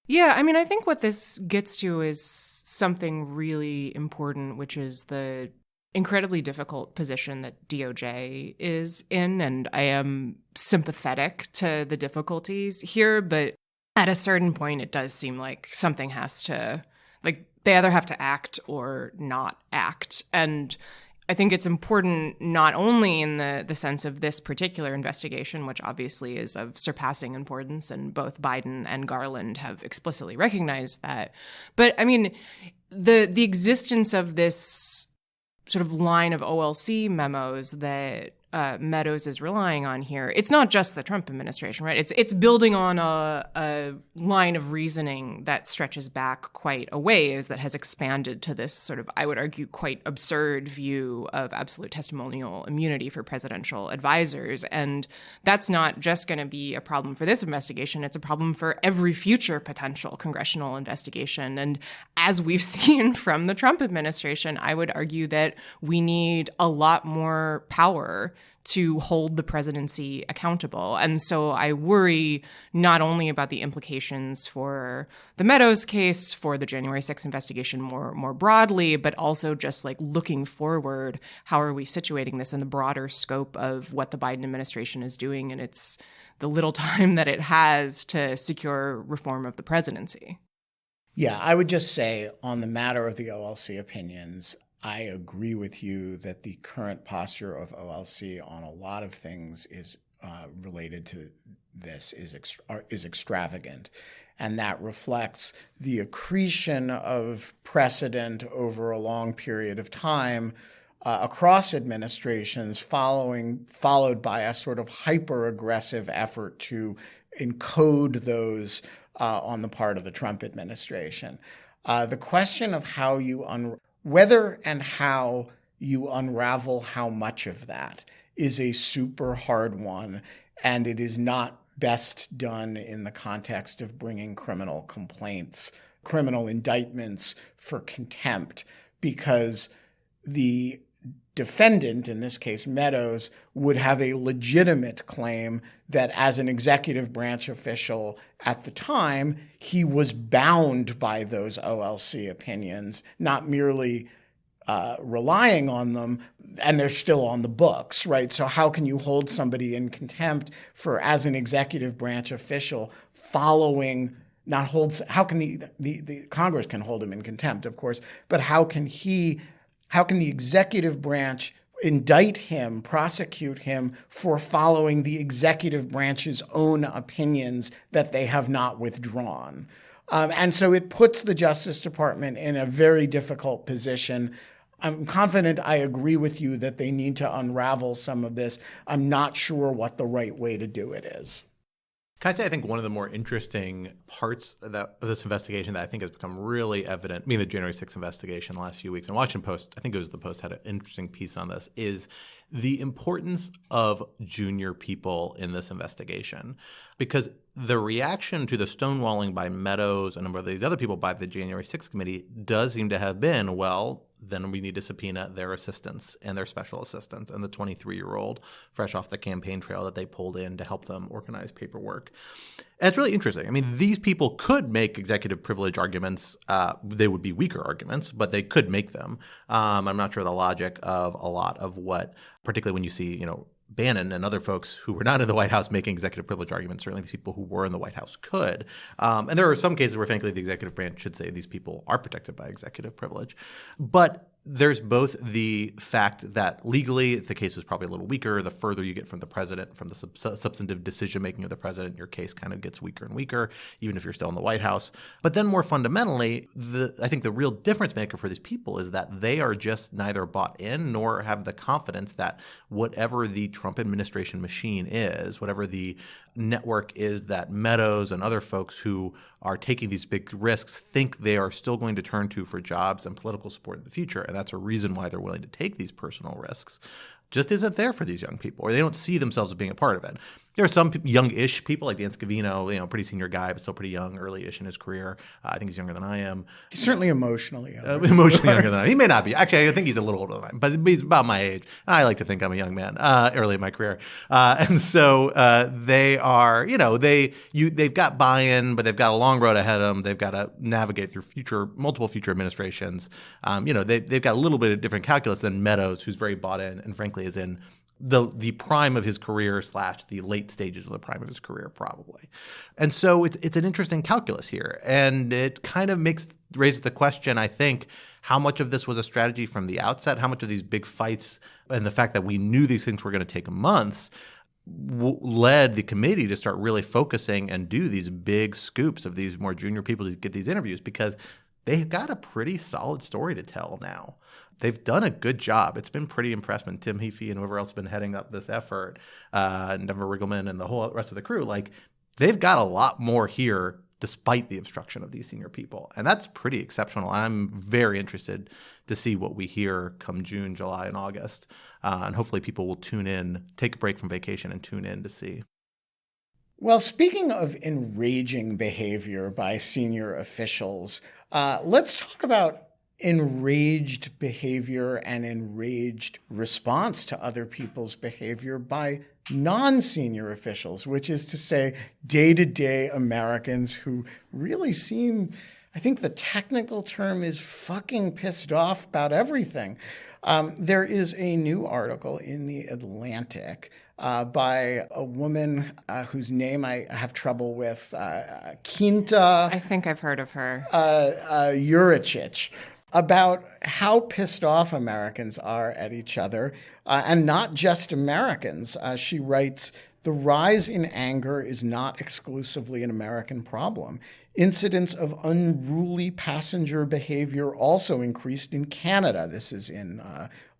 Yeah, I mean, I think what this gets to is something really important, which is the incredibly difficult position that DOJ is in, and I am sympathetic to the difficulties here, but at a certain point, it does seem like something has to, they either have to act or not act. And I think it's important not only in the sense of this particular investigation, which obviously is of surpassing importance, and both Biden and Garland have explicitly recognized that, but I mean, the existence of this sort of line of OLC memos that Meadows is relying on here, it's not just the Trump administration, right? It's building on a line of reasoning that stretches back quite a ways, that has expanded to this sort of, I would argue, quite absurd view of absolute testimonial immunity for presidential advisors. And that's not just going to be a problem for this investigation. It's a problem for every future potential congressional investigation. And as we've seen from the Trump administration, I would argue that we need a lot more power to hold the presidency accountable. And so I worry not only about the implications for the Meadows case, for the January 6th investigation more broadly, but also just like looking forward, how are we situating this in the broader scope of what the Biden administration is doing, and it's the little time that it has to secure reform of the presidency. Yeah, I would just say on the matter of the OLC opinions, I agree with you that the current posture of OLC on a lot of things is related to this is extravagant. And that reflects the accretion of precedent over a long period of time across administrations followed by a sort of hyper-aggressive effort to encode those on the part of the Trump administration. The question of how you whether and how you unravel how much of that is a super hard one, and it is not best done in the context of bringing criminal complaints, criminal indictments for contempt, because the defendant, in this case Meadows, would have a legitimate claim that as an executive branch official at the time, he was bound by those OLC opinions, not merely relying on them, and they're still on the books, right? So how can you hold somebody in contempt for, as an executive branch official, following, not hold, how can the Congress can hold him in contempt, of course, but how can the executive branch indict him, prosecute him for following the executive branch's own opinions that they have not withdrawn? And so it puts the Justice Department in a very difficult position. I'm confident I agree with you that they need to unravel some of this. I'm not sure what the right way to do it is. Can I say I think one of the more interesting parts of this investigation that I think has become really evident, the January 6th investigation the last few weeks, and Washington Post, I think it was the Post, had an interesting piece on this, is the importance of junior people in this investigation. Because the reaction to the stonewalling by Meadows and a number of these other people by the January 6th committee does seem to have been, well, then we need to subpoena their assistants and their special assistants and the 23-year-old fresh off the campaign trail that they pulled in to help them organize paperwork. And it's really interesting. These people could make executive privilege arguments. They would be weaker arguments, but they could make them. I'm not sure the logic of a lot of what, particularly when you see, Bannon and other folks who were not in the White House making executive privilege arguments. Certainly these people who were in the White House could. And there are some cases where, frankly, the executive branch should say these people are protected by executive privilege. But there's both the fact that legally the case is probably a little weaker. The further you get from the president, from the substantive decision-making of the president, your case kind of gets weaker and weaker, even if you're still in the White House. But then more fundamentally, I think the real difference maker for these people is that they are just neither bought in nor have the confidence that whatever the Trump administration machine is, whatever the network is that Meadows and other folks who are taking these big risks think they are still going to turn to for jobs and political support in the future. And that's a reason why they're willing to take these personal risks. Just isn't there for these young people, or they don't see themselves as being a part of it. There are some young-ish people like Dan Scavino, pretty senior guy, but still pretty young, early-ish in his career. I think he's younger than I am. He's certainly emotionally younger. Emotionally younger than I am. He may not be. Actually, I think he's a little older than I am, but he's about my age. I like to think I'm a young man early in my career. And so they are, they've got buy-in, but they've got a long road ahead of them. They've got to navigate through multiple future administrations. They've got a little bit of different calculus than Meadows, who's very bought in and frankly is in the prime of his career / the late stages of the prime of his career, probably. And so it's an interesting calculus here. And it kind of raises the question, I think, how much of this was a strategy from the outset, how much of these big fights and the fact that we knew these things were going to take months led the committee to start really focusing and do these big scoops of these more junior people to get these interviews, because they've got a pretty solid story to tell now. They've done a good job. It's been pretty impressive. Tim Heaphy and whoever else has been heading up this effort, Denver Riggleman and the whole rest of the crew, they've got a lot more here despite the obstruction of these senior people. And that's pretty exceptional. I'm very interested to see what we hear come June, July, and August. And hopefully people will tune in, take a break from vacation and tune in to see. Well, speaking of enraging behavior by senior officials, let's talk about enraged behavior and enraged response to other people's behavior by non-senior officials, which is to say day-to-day Americans who really seem, I think the technical term is fucking pissed off about everything. There is a new article in The Atlantic by a woman whose name I have trouble with, Quinta. I think I've heard of her. Juricic, about how pissed off Americans are at each other, and not just Americans. She writes, "The rise in anger is not exclusively an American problem. Incidents of unruly passenger behavior also increased in Canada." This is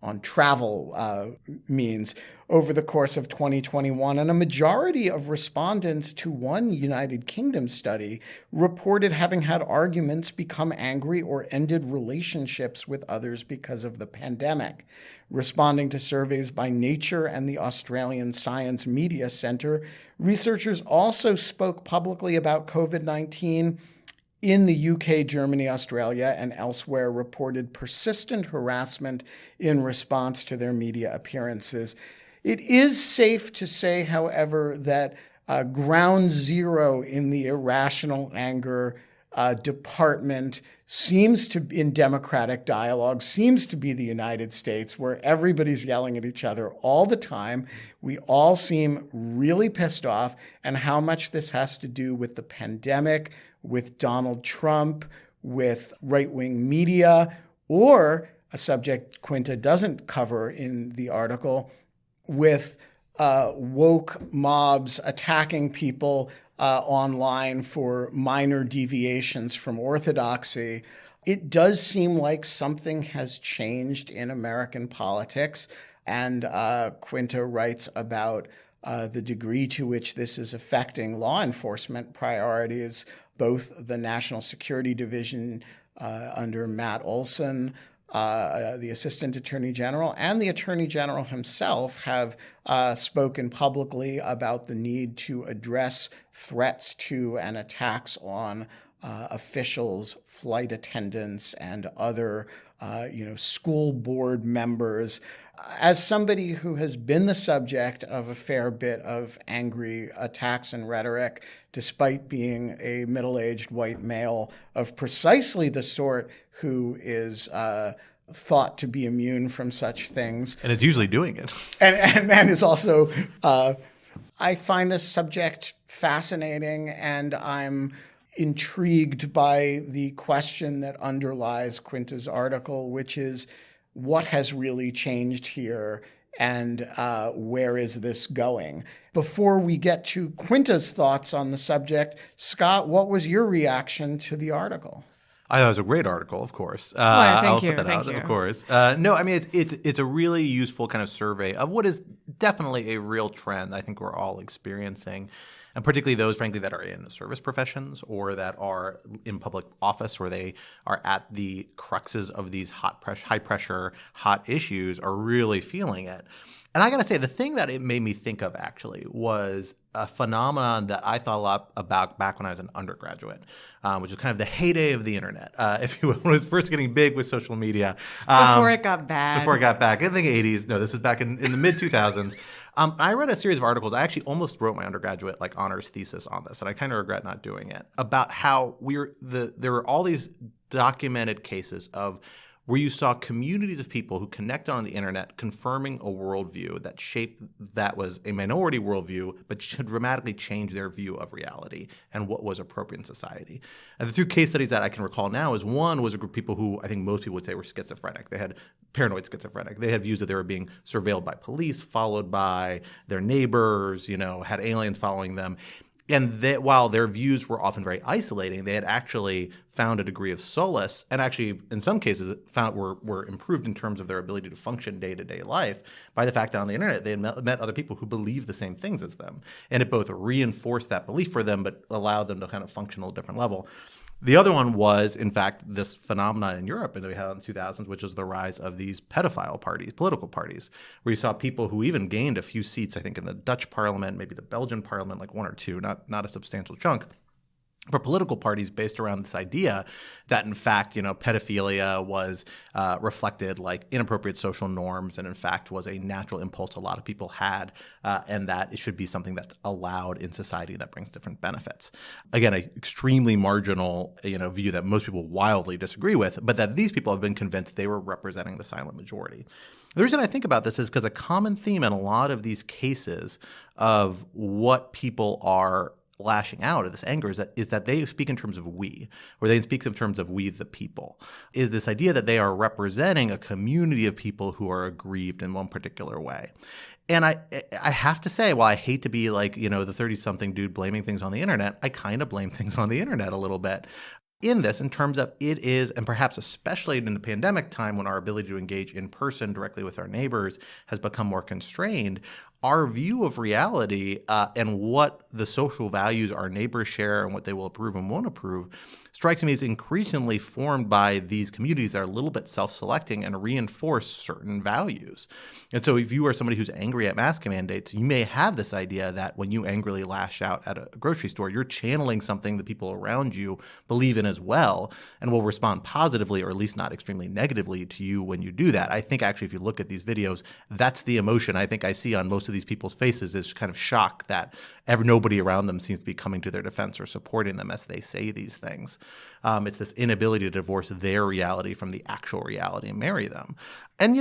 on travel means over the course of 2021. And a majority of respondents to one United Kingdom study reported having had arguments, become angry, or ended relationships with others because of the pandemic. Responding to surveys by Nature and the Australian Science Media Centre, researchers also spoke publicly about COVID-19 in the UK, Germany, Australia, and elsewhere, reported persistent harassment in response to their media appearances. It is safe to say, however, that ground zero in the irrational anger department seems to, in democratic dialogue, seems to be the United States, where everybody's yelling at each other all the time. We all seem really pissed off, and how much this has to do with the pandemic, with Donald Trump, with right-wing media, or a subject Quinta doesn't cover in the article, with woke mobs attacking people online for minor deviations from orthodoxy. It does seem like something has changed in American politics, and Quinta writes about the degree to which this is affecting law enforcement priorities. Both the National Security Division under Matt Olson, the Assistant Attorney General, and the Attorney General himself have spoken publicly about the need to address threats to and attacks on officials, flight attendants, and other school board members. As somebody who has been the subject of a fair bit of angry attacks and rhetoric, despite being a middle-aged white male of precisely the sort who is thought to be immune from such things. And is usually doing it. And is also, I find this subject fascinating, and I'm intrigued by the question that underlies Quinta's article, which is, what has really changed here, and where is this going? Before we get to Quinta's thoughts on the subject, Scott, what was your reaction to the article? I thought it was a great article, of course. Thank you. Of course. No, I mean, it's a really useful kind of survey of what is definitely a real trend I think we're all experiencing, and particularly those, frankly, that are in service professions or that are in public office, where they are at the cruxes of these high-pressure, hot issues, are really feeling it. And I got to say, the thing that it made me think of, actually, was a phenomenon that I thought a lot about back when I was an undergraduate, which was kind of the heyday of the internet, if you will, when it was first getting big with social media. Before it got bad. Before it got bad. I think 80s. No, this was back in the mid-2000s. I read a series of articles. I actually almost wrote my undergraduate honors thesis on this, and I kind of regret not doing it, about how there were all these documented cases of where you saw communities of people who connected on the internet confirming a worldview that was a minority worldview, but should dramatically change their view of reality and what was appropriate in society. And the two case studies that I can recall now is, one was a group of people who I think most people would say were schizophrenic. They had paranoid schizophrenic. They had views that they were being surveilled by police, followed by their neighbors, had aliens following them. And while their views were often very isolating, they had actually found a degree of solace, and actually, in some cases, were improved in terms of their ability to function day-to-day life by the fact that on the internet they had met other people who believed the same things as them. And it both reinforced that belief for them, but allowed them to kind of function at a different level. The other one was, in fact, this phenomenon in Europe that we had in the 2000s, which was the rise of these pedophile parties, political parties, where you saw people who even gained a few seats, I think, in the Dutch parliament, maybe the Belgian parliament, like one or two, not a substantial chunk, for political parties based around this idea that, in fact, pedophilia was reflected like inappropriate social norms and, in fact, was a natural impulse a lot of people had, and that it should be something that's allowed in society that brings different benefits. Again, an extremely marginal view that most people wildly disagree with, but that these people have been convinced they were representing the silent majority. The reason I think about this is because a common theme in a lot of these cases of what people are lashing out at this anger is that they speak in terms of we, or they speak in terms of we the people, is this idea that they are representing a community of people who are aggrieved in one particular way. And I have to say, while I hate to be like, the 30-something dude blaming things on the internet, I kind of blame things on the internet a little bit in this, in terms of it is, and perhaps especially in the pandemic time when our ability to engage in person directly with our neighbors has become more constrained, our view of reality and what the social values our neighbors share and what they will approve and won't approve strikes me as increasingly formed by these communities that are a little bit self-selecting and reinforce certain values. And so if you are somebody who's angry at mask mandates, you may have this idea that when you angrily lash out at a grocery store, you're channeling something the people around you believe in as well and will respond positively, or at least not extremely negatively, to you when you do that. I think actually if you look at these videos, that's the emotion I think I see on most of these people's faces, is kind of shock that nobody around them seems to be coming to their defense or supporting them as they say these things. It's this inability to divorce their reality from the actual reality and marry them. And,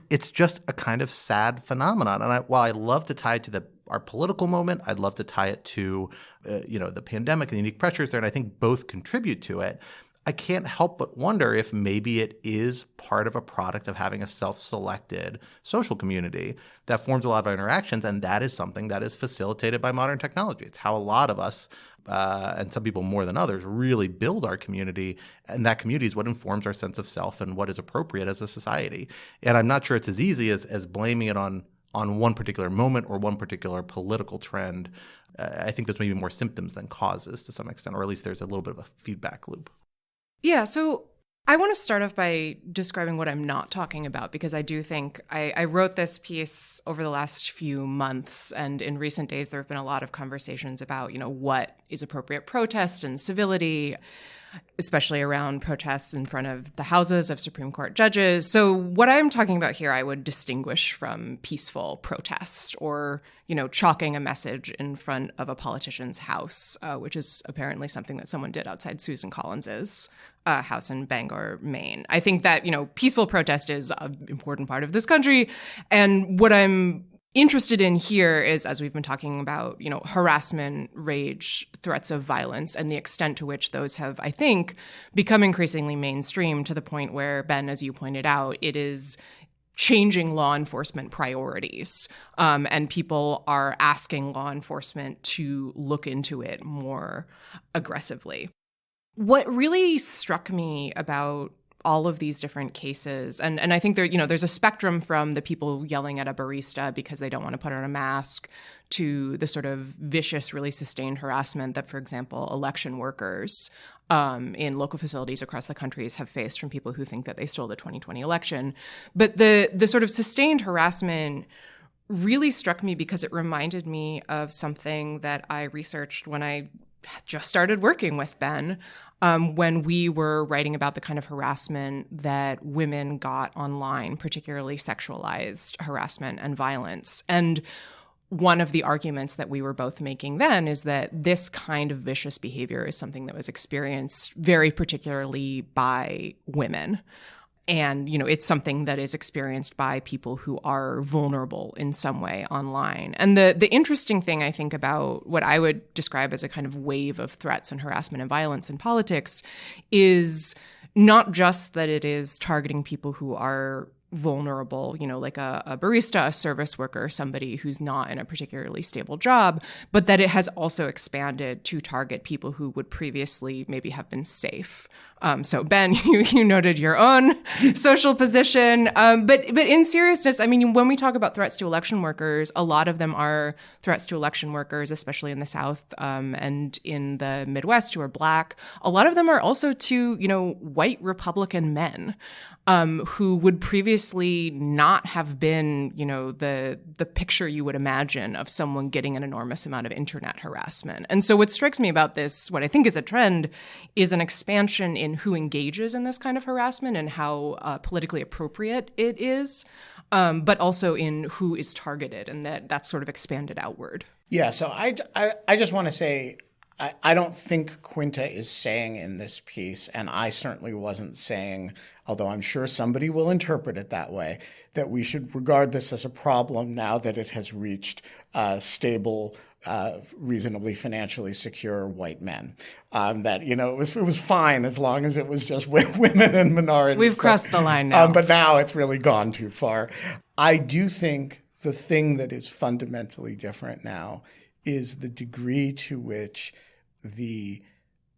it's just a kind of sad phenomenon. And while I love to tie it to our political moment, I'd love to tie it to, the pandemic and the unique pressures there, and I think both contribute to it. I can't help but wonder if maybe it is part of a product of having a self-selected social community that forms a lot of our interactions, and that is something that is facilitated by modern technology. It's how a lot of us, and some people more than others, really build our community, and that community is what informs our sense of self and what is appropriate as a society. And I'm not sure it's as easy as blaming it on one particular moment or one particular political trend. I think there's maybe more symptoms than causes to some extent, or at least there's a little bit of a feedback loop. Yeah, so I want to start off by describing what I'm not talking about, because I do think I wrote this piece over the last few months, and in recent days there have been a lot of conversations about, what is appropriate protest and civility, especially around protests in front of the houses of Supreme Court judges. So what I'm talking about here, I would distinguish from peaceful protest or, chalking a message in front of a politician's house, which is apparently something that someone did outside Susan Collins's house in Bangor, Maine. I think that, peaceful protest is an important part of this country. And what I'm interested in here is, as we've been talking about, harassment, rage, threats of violence, and the extent to which those have, I think, become increasingly mainstream to the point where, Ben, as you pointed out, it is changing law enforcement priorities. And people are asking law enforcement to look into it more aggressively. What really struck me about all of these different cases, and I think there's a spectrum from the people yelling at a barista because they don't want to put on a mask to the sort of vicious, really sustained harassment that, for example, election workers in local facilities across the country have faced from people who think that they stole the 2020 election. But the sort of sustained harassment really struck me because it reminded me of something that I researched when I just started working with Ben, when we were writing about the kind of harassment that women got online, particularly sexualized harassment and violence. And one of the arguments that we were both making then is that this kind of vicious behavior is something that was experienced very particularly by women. And, it's something that is experienced by people who are vulnerable in some way online. And the interesting thing, I think, about what I would describe as a kind of wave of threats and harassment and violence in politics is not just that it is targeting people who are vulnerable, like a barista, a service worker, somebody who's not in a particularly stable job, but that it has also expanded to target people who would previously maybe have been safe. So Ben, you noted your own social position, but in seriousness, I mean, when we talk about threats to election workers, a lot of them are threats to election workers, especially in the South and in the Midwest, who are Black. A lot of them are also to, white Republican men. who would previously not have been, the picture you would imagine of someone getting an enormous amount of internet harassment. And so what strikes me about this, what I think is a trend, is an expansion in who engages in this kind of harassment and how politically appropriate it is, but also in who is targeted, and that's sort of expanded outward. Yeah, so I just want to say, I don't think Quinta is saying in this piece, and I certainly wasn't saying, although I'm sure somebody will interpret it that way, that we should regard this as a problem now that it has reached stable, reasonably financially secure white men. That, it was fine as long as it was just women and minorities. We've crossed the line now. But now it's really gone too far. I do think the thing that is fundamentally different now is the degree to which the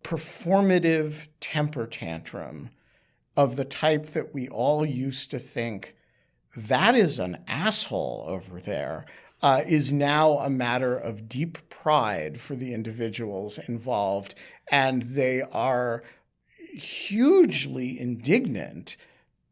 performative temper tantrum of the type that we all used to think that is an asshole over there is now a matter of deep pride for the individuals involved. And they are hugely indignant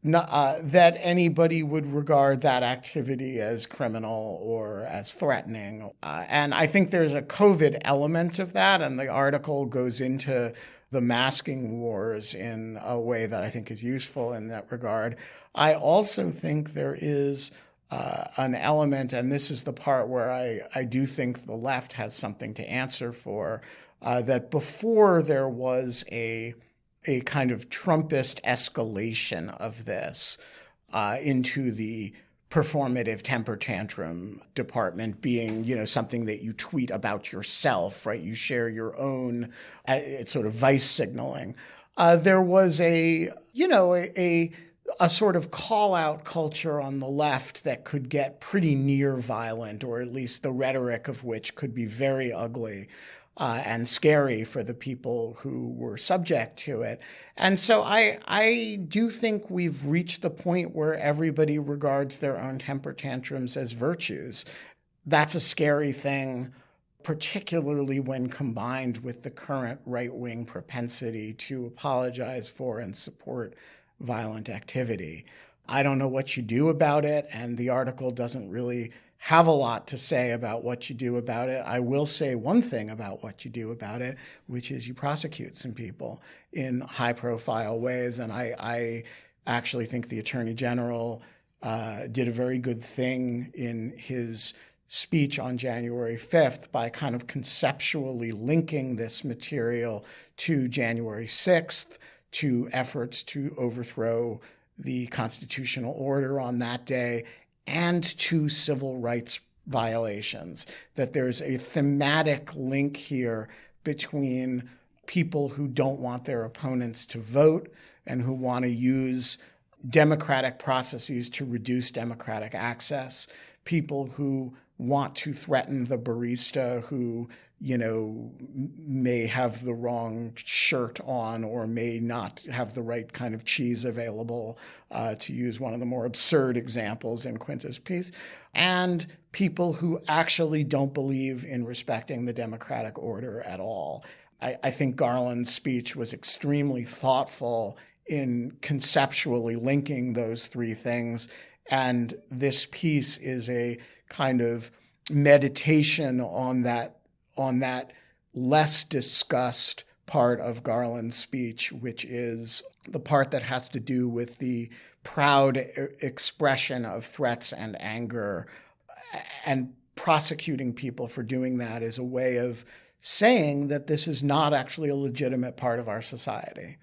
that anybody would regard that activity as criminal or as threatening. And I think there's a COVID element of that, and the article goes into the masking wars in a way that I think is useful in that regard. I also think there is an element, and this is the part where I do think the left has something to answer for, that before there was a kind of Trumpist escalation of this into the performative temper tantrum department being, something that you tweet about yourself, right? You share your own, it's sort of vice signaling. There was a sort of call-out culture on the left that could get pretty near violent, or at least the rhetoric of which could be very ugly. And scary for the people who were subject to it. And so I do think we've reached the point where everybody regards their own temper tantrums as virtues. That's a scary thing, particularly when combined with the current right-wing propensity to apologize for and support violent activity. I don't know what you do about it, and the article doesn't really have a lot to say about what you do about it. I will say one thing about what you do about it, which is you prosecute some people in high-profile ways. And I actually think the Attorney General did a very good thing in his speech on January 5th by kind of conceptually linking this material to January 6th, to efforts to overthrow the constitutional order on that day, and to civil rights violations, that there's a thematic link here between people who don't want their opponents to vote and who want to use democratic processes to reduce democratic access, people who want to threaten the barista who, may have the wrong shirt on or may not have the right kind of cheese available, to use one of the more absurd examples in Quinta's piece, and people who actually don't believe in respecting the democratic order at all. I think Garland's speech was extremely thoughtful in conceptually linking those three things, and this piece is a kind of meditation on that less discussed part of Garland's speech, which is the part that has to do with the proud expression of threats and anger, and prosecuting people for doing that is a way of saying that this is not actually a legitimate part of our society.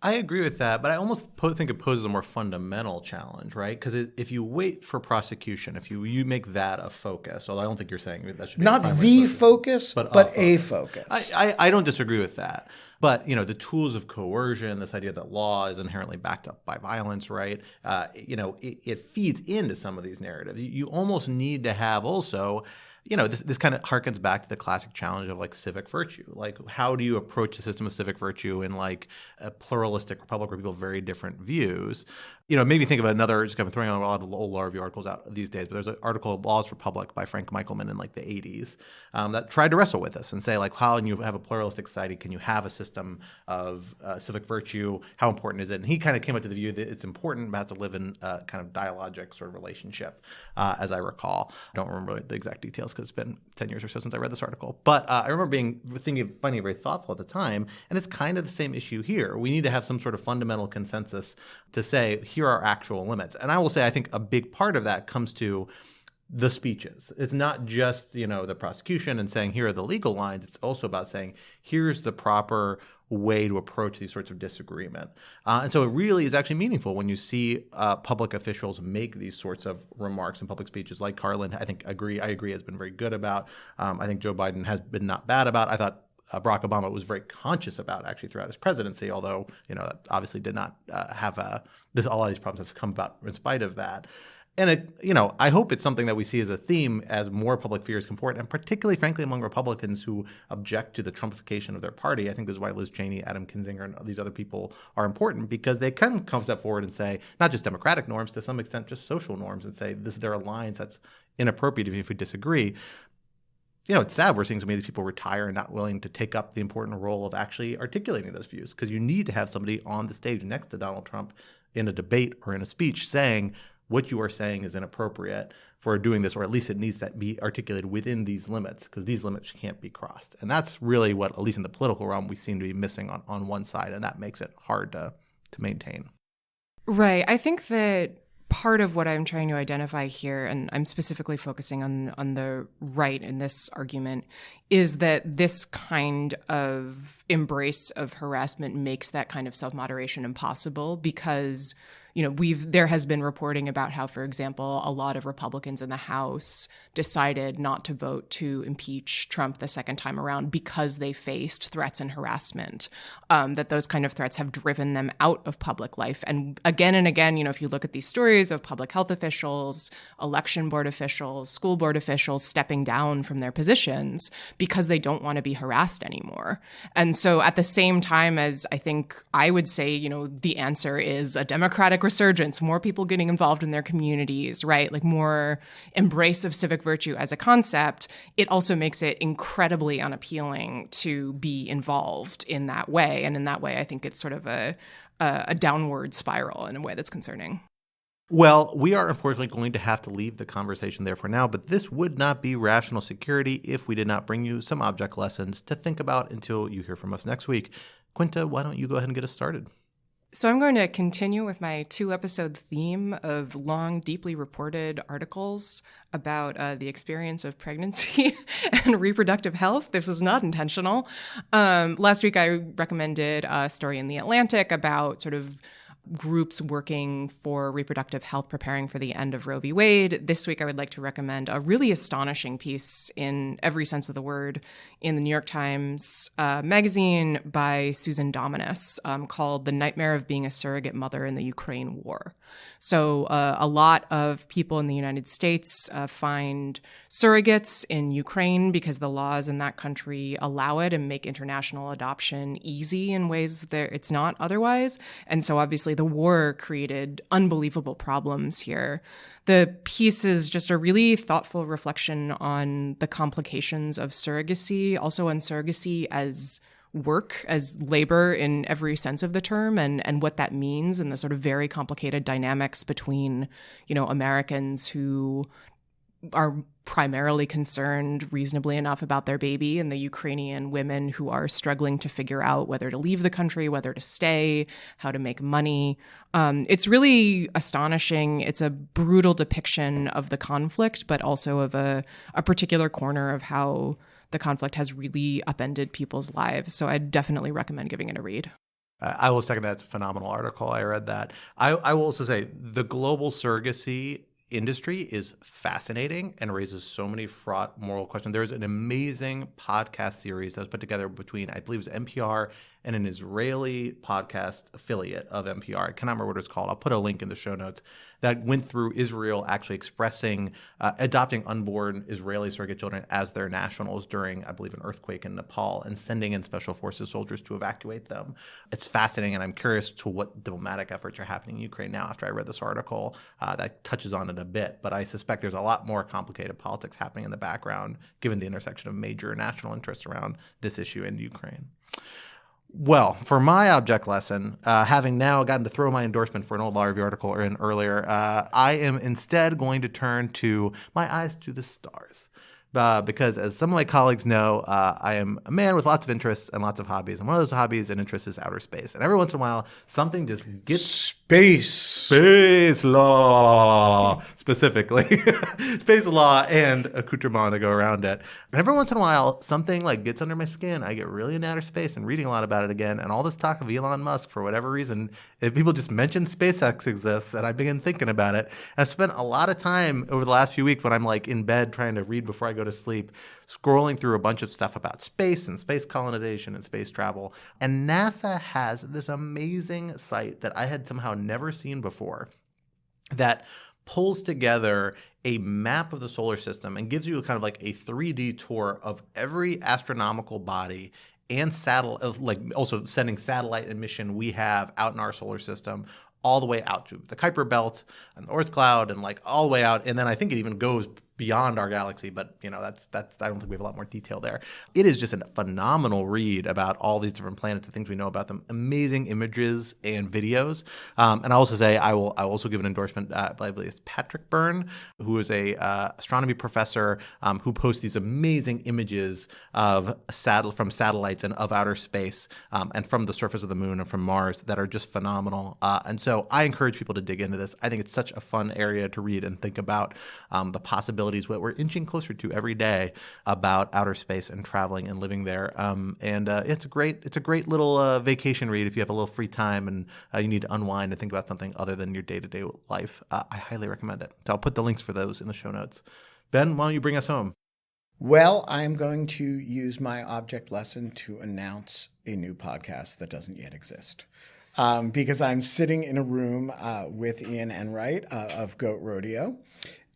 I agree with that, but I almost think it poses a more fundamental challenge, right? Because if you wait for prosecution, if you make that a focus, although I don't think you're saying that should be not the focus, but a focus. I don't disagree with that. But, the tools of coercion, this idea that law is inherently backed up by violence, right? It feeds into some of these narratives. You almost need to have also this kind of harkens back to the classic challenge of like civic virtue. Like, how do you approach a system of civic virtue in like a pluralistic republic where people have very different views? It made me think of another, just kind of throwing out a lot of old law review articles out these days, but there's an article, Laws Republic by Frank Michelman in like the 80s that tried to wrestle with this and say like, how, when you have a pluralistic society, can you have a system of civic virtue? How important is it? And he kind of came up to the view that it's important, but has to live in a kind of dialogic sort of relationship, as I recall. I don't remember the exact details because it's been 10 years or so since I read this article. But I remember finding it very thoughtful at the time. And it's kind of the same issue here. We need to have some sort of fundamental consensus to say, here are actual limits. And I will say, I think a big part of that comes to the speeches. It's not just, the prosecution and saying, here are the legal lines. It's also about saying, here's the proper way to approach these sorts of disagreement. And so it really is actually meaningful when you see public officials make these sorts of remarks in public speeches, like Carlin, I agree has been very good about. I think Joe Biden has been not bad about. I thought Barack Obama was very conscious about actually throughout his presidency, although, that obviously did not have all of these problems have come about in spite of that. And I hope it's something that we see as a theme as more public figures come forward, and particularly, frankly, among Republicans who object to the Trumpification of their party. I think this is why Liz Cheney, Adam Kinzinger, and these other people are important, because they can come step forward and say, not just democratic norms, to some extent, just social norms, and say, there are lines that's inappropriate even if we disagree. It's sad we're seeing so many of these people retire and not willing to take up the important role of actually articulating those views, because you need to have somebody on the stage next to Donald Trump in a debate or in a speech saying, what you are saying is inappropriate for doing this, or at least it needs to be articulated within these limits, because these limits can't be crossed. And that's really what, at least in the political realm, we seem to be missing on one side, and that makes it hard to maintain. Right. I think that part of what I'm trying to identify here, and I'm specifically focusing on the right in this argument, is that this kind of embrace of harassment makes that kind of self-moderation impossible, because there has been reporting about how, for example, a lot of Republicans in the House decided not to vote to impeach Trump the second time around because they faced threats and harassment, that those kind of threats have driven them out of public life. And again, if you look at these stories of public health officials, election board officials, school board officials stepping down from their positions because they don't want to be harassed anymore. And so at the same time as I think I would say, the answer is a democratic resurgence, more people getting involved in their communities, right? Like more embrace of civic virtue as a concept, it also makes it incredibly unappealing to be involved in that way. And in that way, I think it's sort of a downward spiral in a way that's concerning. Well, we are unfortunately going to have to leave the conversation there for now, but this would not be Rational Security if we did not bring you some object lessons to think about until you hear from us next week. Quinta, why don't you go ahead and get us started? So I'm going to continue with my 2-episode theme of long, deeply reported articles about the experience of pregnancy and reproductive health. This was not intentional. Last week, I recommended a story in The Atlantic about sort of groups working for reproductive health preparing for the end of Roe v. Wade. This week, I would like to recommend a really astonishing piece in every sense of the word in the New York Times magazine by Susan Dominus called The Nightmare of Being a Surrogate Mother in the Ukraine War. So a lot of people in the United States find surrogates in Ukraine because the laws in that country allow it and make international adoption easy in ways that it's not otherwise. And so obviously the war created unbelievable problems here. The piece is just a really thoughtful reflection on the complications of surrogacy, also on surrogacy as work, as labor in every sense of the term, and what that means, and the sort of very complicated dynamics between, Americans who are primarily concerned reasonably enough about their baby and the Ukrainian women who are struggling to figure out whether to leave the country, whether to stay, how to make money. It's really astonishing. It's a brutal depiction of the conflict, but also of a particular corner of how the conflict has really upended people's lives. So I'd definitely recommend giving it a read. I will second that. It's a phenomenal article. I read that. I will also say the global surrogacy industry is fascinating and raises so many fraught moral questions. There's an amazing podcast series that was put together between, I believe it was NPR and an Israeli podcast affiliate of NPR. I cannot remember what it's called. I'll put a link in the show notes that went through Israel actually expressing, adopting unborn Israeli surrogate children as their nationals during, I believe, an earthquake in Nepal and sending in special forces soldiers to evacuate them. It's fascinating, and I'm curious to what diplomatic efforts are happening in Ukraine now after I read this article that touches on it a bit. But I suspect there's a lot more complicated politics happening in the background, given the intersection of major national interests around this issue in Ukraine. Well, for my object lesson, having now gotten to throw my endorsement for an old law review article in earlier, I am instead going to turn to my eyes to the stars. Because as some of my colleagues know, I am a man with lots of interests and lots of hobbies. And one of those hobbies and interests is outer space. And every once in a while, something just gets... Space law, specifically. Space law and accoutrement to go around it. And every once in a while, something like gets under my skin. I get really into outer space and reading a lot about it again. And all this talk of Elon Musk, for whatever reason, if people just mention SpaceX exists, and I begin thinking about it. And I've spent a lot of time over the last few weeks when I'm like in bed trying to read before I go to sleep, scrolling through a bunch of stuff about space and space colonization and space travel. And NASA has this amazing site that I had somehow never seen before that pulls together a map of the solar system and gives you a kind of like a 3D tour of every astronomical body and like also sending satellite and mission we have out in our solar system all the way out to the Kuiper Belt and the Oort cloud and like all the way out. And then I think it even goes beyond our galaxy, but that's I don't think we have a lot more detail there. It is just a phenomenal read about all these different planets and things we know about them. Amazing images and videos. And I'll also say I will also give an endorsement. I believe it's Patrick Byrne, who is a astronomy professor who posts these amazing images of from satellites and of outer space and from the surface of the moon and from Mars that are just phenomenal. And so I encourage people to dig into this. I think it's such a fun area to read and think about the possibilities what we're inching closer to every day about outer space and traveling and living there. It's a great little vacation read if you have a little free time and you need to unwind and think about something other than your day-to-day life. I highly recommend it. So I'll put the links for those in the show notes. Ben, why don't you bring us home? Well, I'm going to use my object lesson to announce a new podcast that doesn't yet exist. Because I'm sitting in a room with Ian Enright of Goat Rodeo.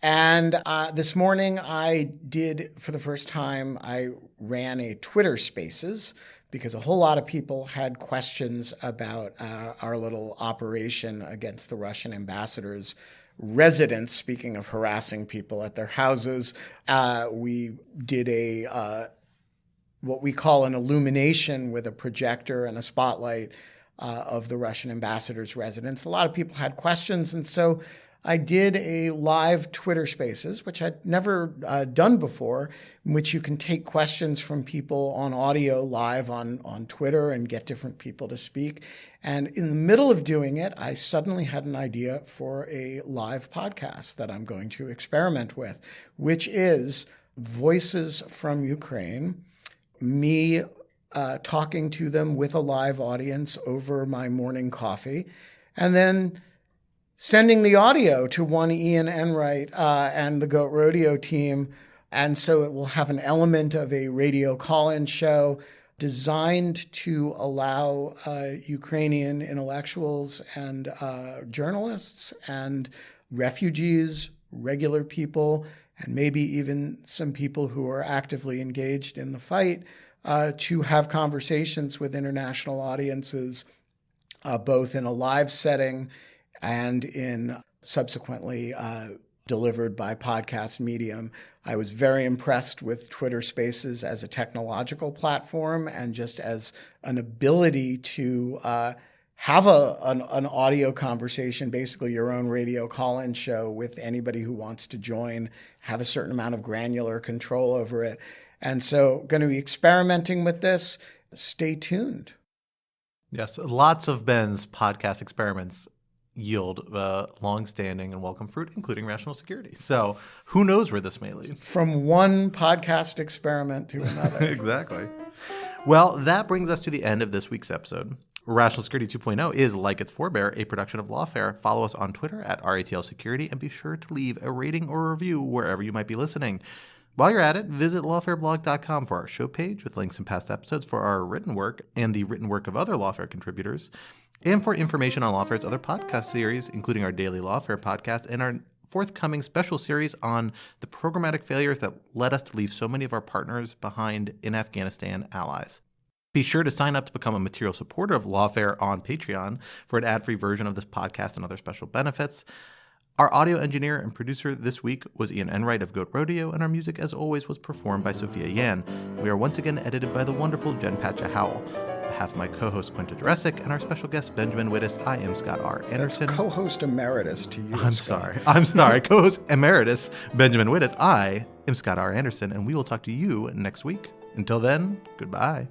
And this morning I did, for the first time, I ran a Twitter Spaces because a whole lot of people had questions about our little operation against the Russian ambassador's residence. Speaking of harassing people at their houses, we did what we call an illumination with a projector and a spotlight of the Russian ambassador's residence. A lot of people had questions, and so I did a live Twitter Spaces, which I'd never done before, in which you can take questions from people on audio live on Twitter and get different people to speak. And in the middle of doing it, I suddenly had an idea for a live podcast that I'm going to experiment with, which is Voices from Ukraine, me talking to them with a live audience over my morning coffee, and then sending the audio to one Ian Enright and the Goat Rodeo team. And so it will have an element of a radio call-in show designed to allow Ukrainian intellectuals and journalists and refugees, regular people, and maybe even some people who are actively engaged in the fight to have conversations with international audiences, both in a live setting and in subsequently delivered by podcast medium. I was very impressed with Twitter Spaces as a technological platform and just as an ability to have an audio conversation, basically your own radio call-in show with anybody who wants to join, have a certain amount of granular control over it. And so going to be experimenting with this. Stay tuned. Yes, lots of Ben's podcast experiments yield long-standing and welcome fruit, including national security. So who knows where this may lead? From one podcast experiment to another. Exactly. Well, that brings us to the end of this week's episode. Rational Security 2.0 is, like its forebear, a production of Lawfare. Follow us on Twitter at RATL Security and be sure to leave a rating or a review wherever you might be listening. While you're at it, visit lawfareblog.com for our show page with links and past episodes for our written work and the written work of other Lawfare contributors, and for information on Lawfare's other podcast series, including our daily Lawfare podcast and our forthcoming special series on the programmatic failures that led us to leave so many of our partners behind in Afghanistan allies. Be sure to sign up to become a material supporter of Lawfare on Patreon for an ad-free version of this podcast and other special benefits. Our audio engineer and producer this week was Ian Enright of Goat Rodeo, and our music, as always, was performed by Sophia Yan. We are once again edited by the wonderful Jen Patcha Howell. On behalf of my co-host Quinta Jurecic and our special guest Benjamin Wittes, I am Scott R. Anderson. That's co-host emeritus to you. I'm sorry. Co-host emeritus Benjamin Wittes. I am Scott R. Anderson, and we will talk to you next week. Until then, goodbye.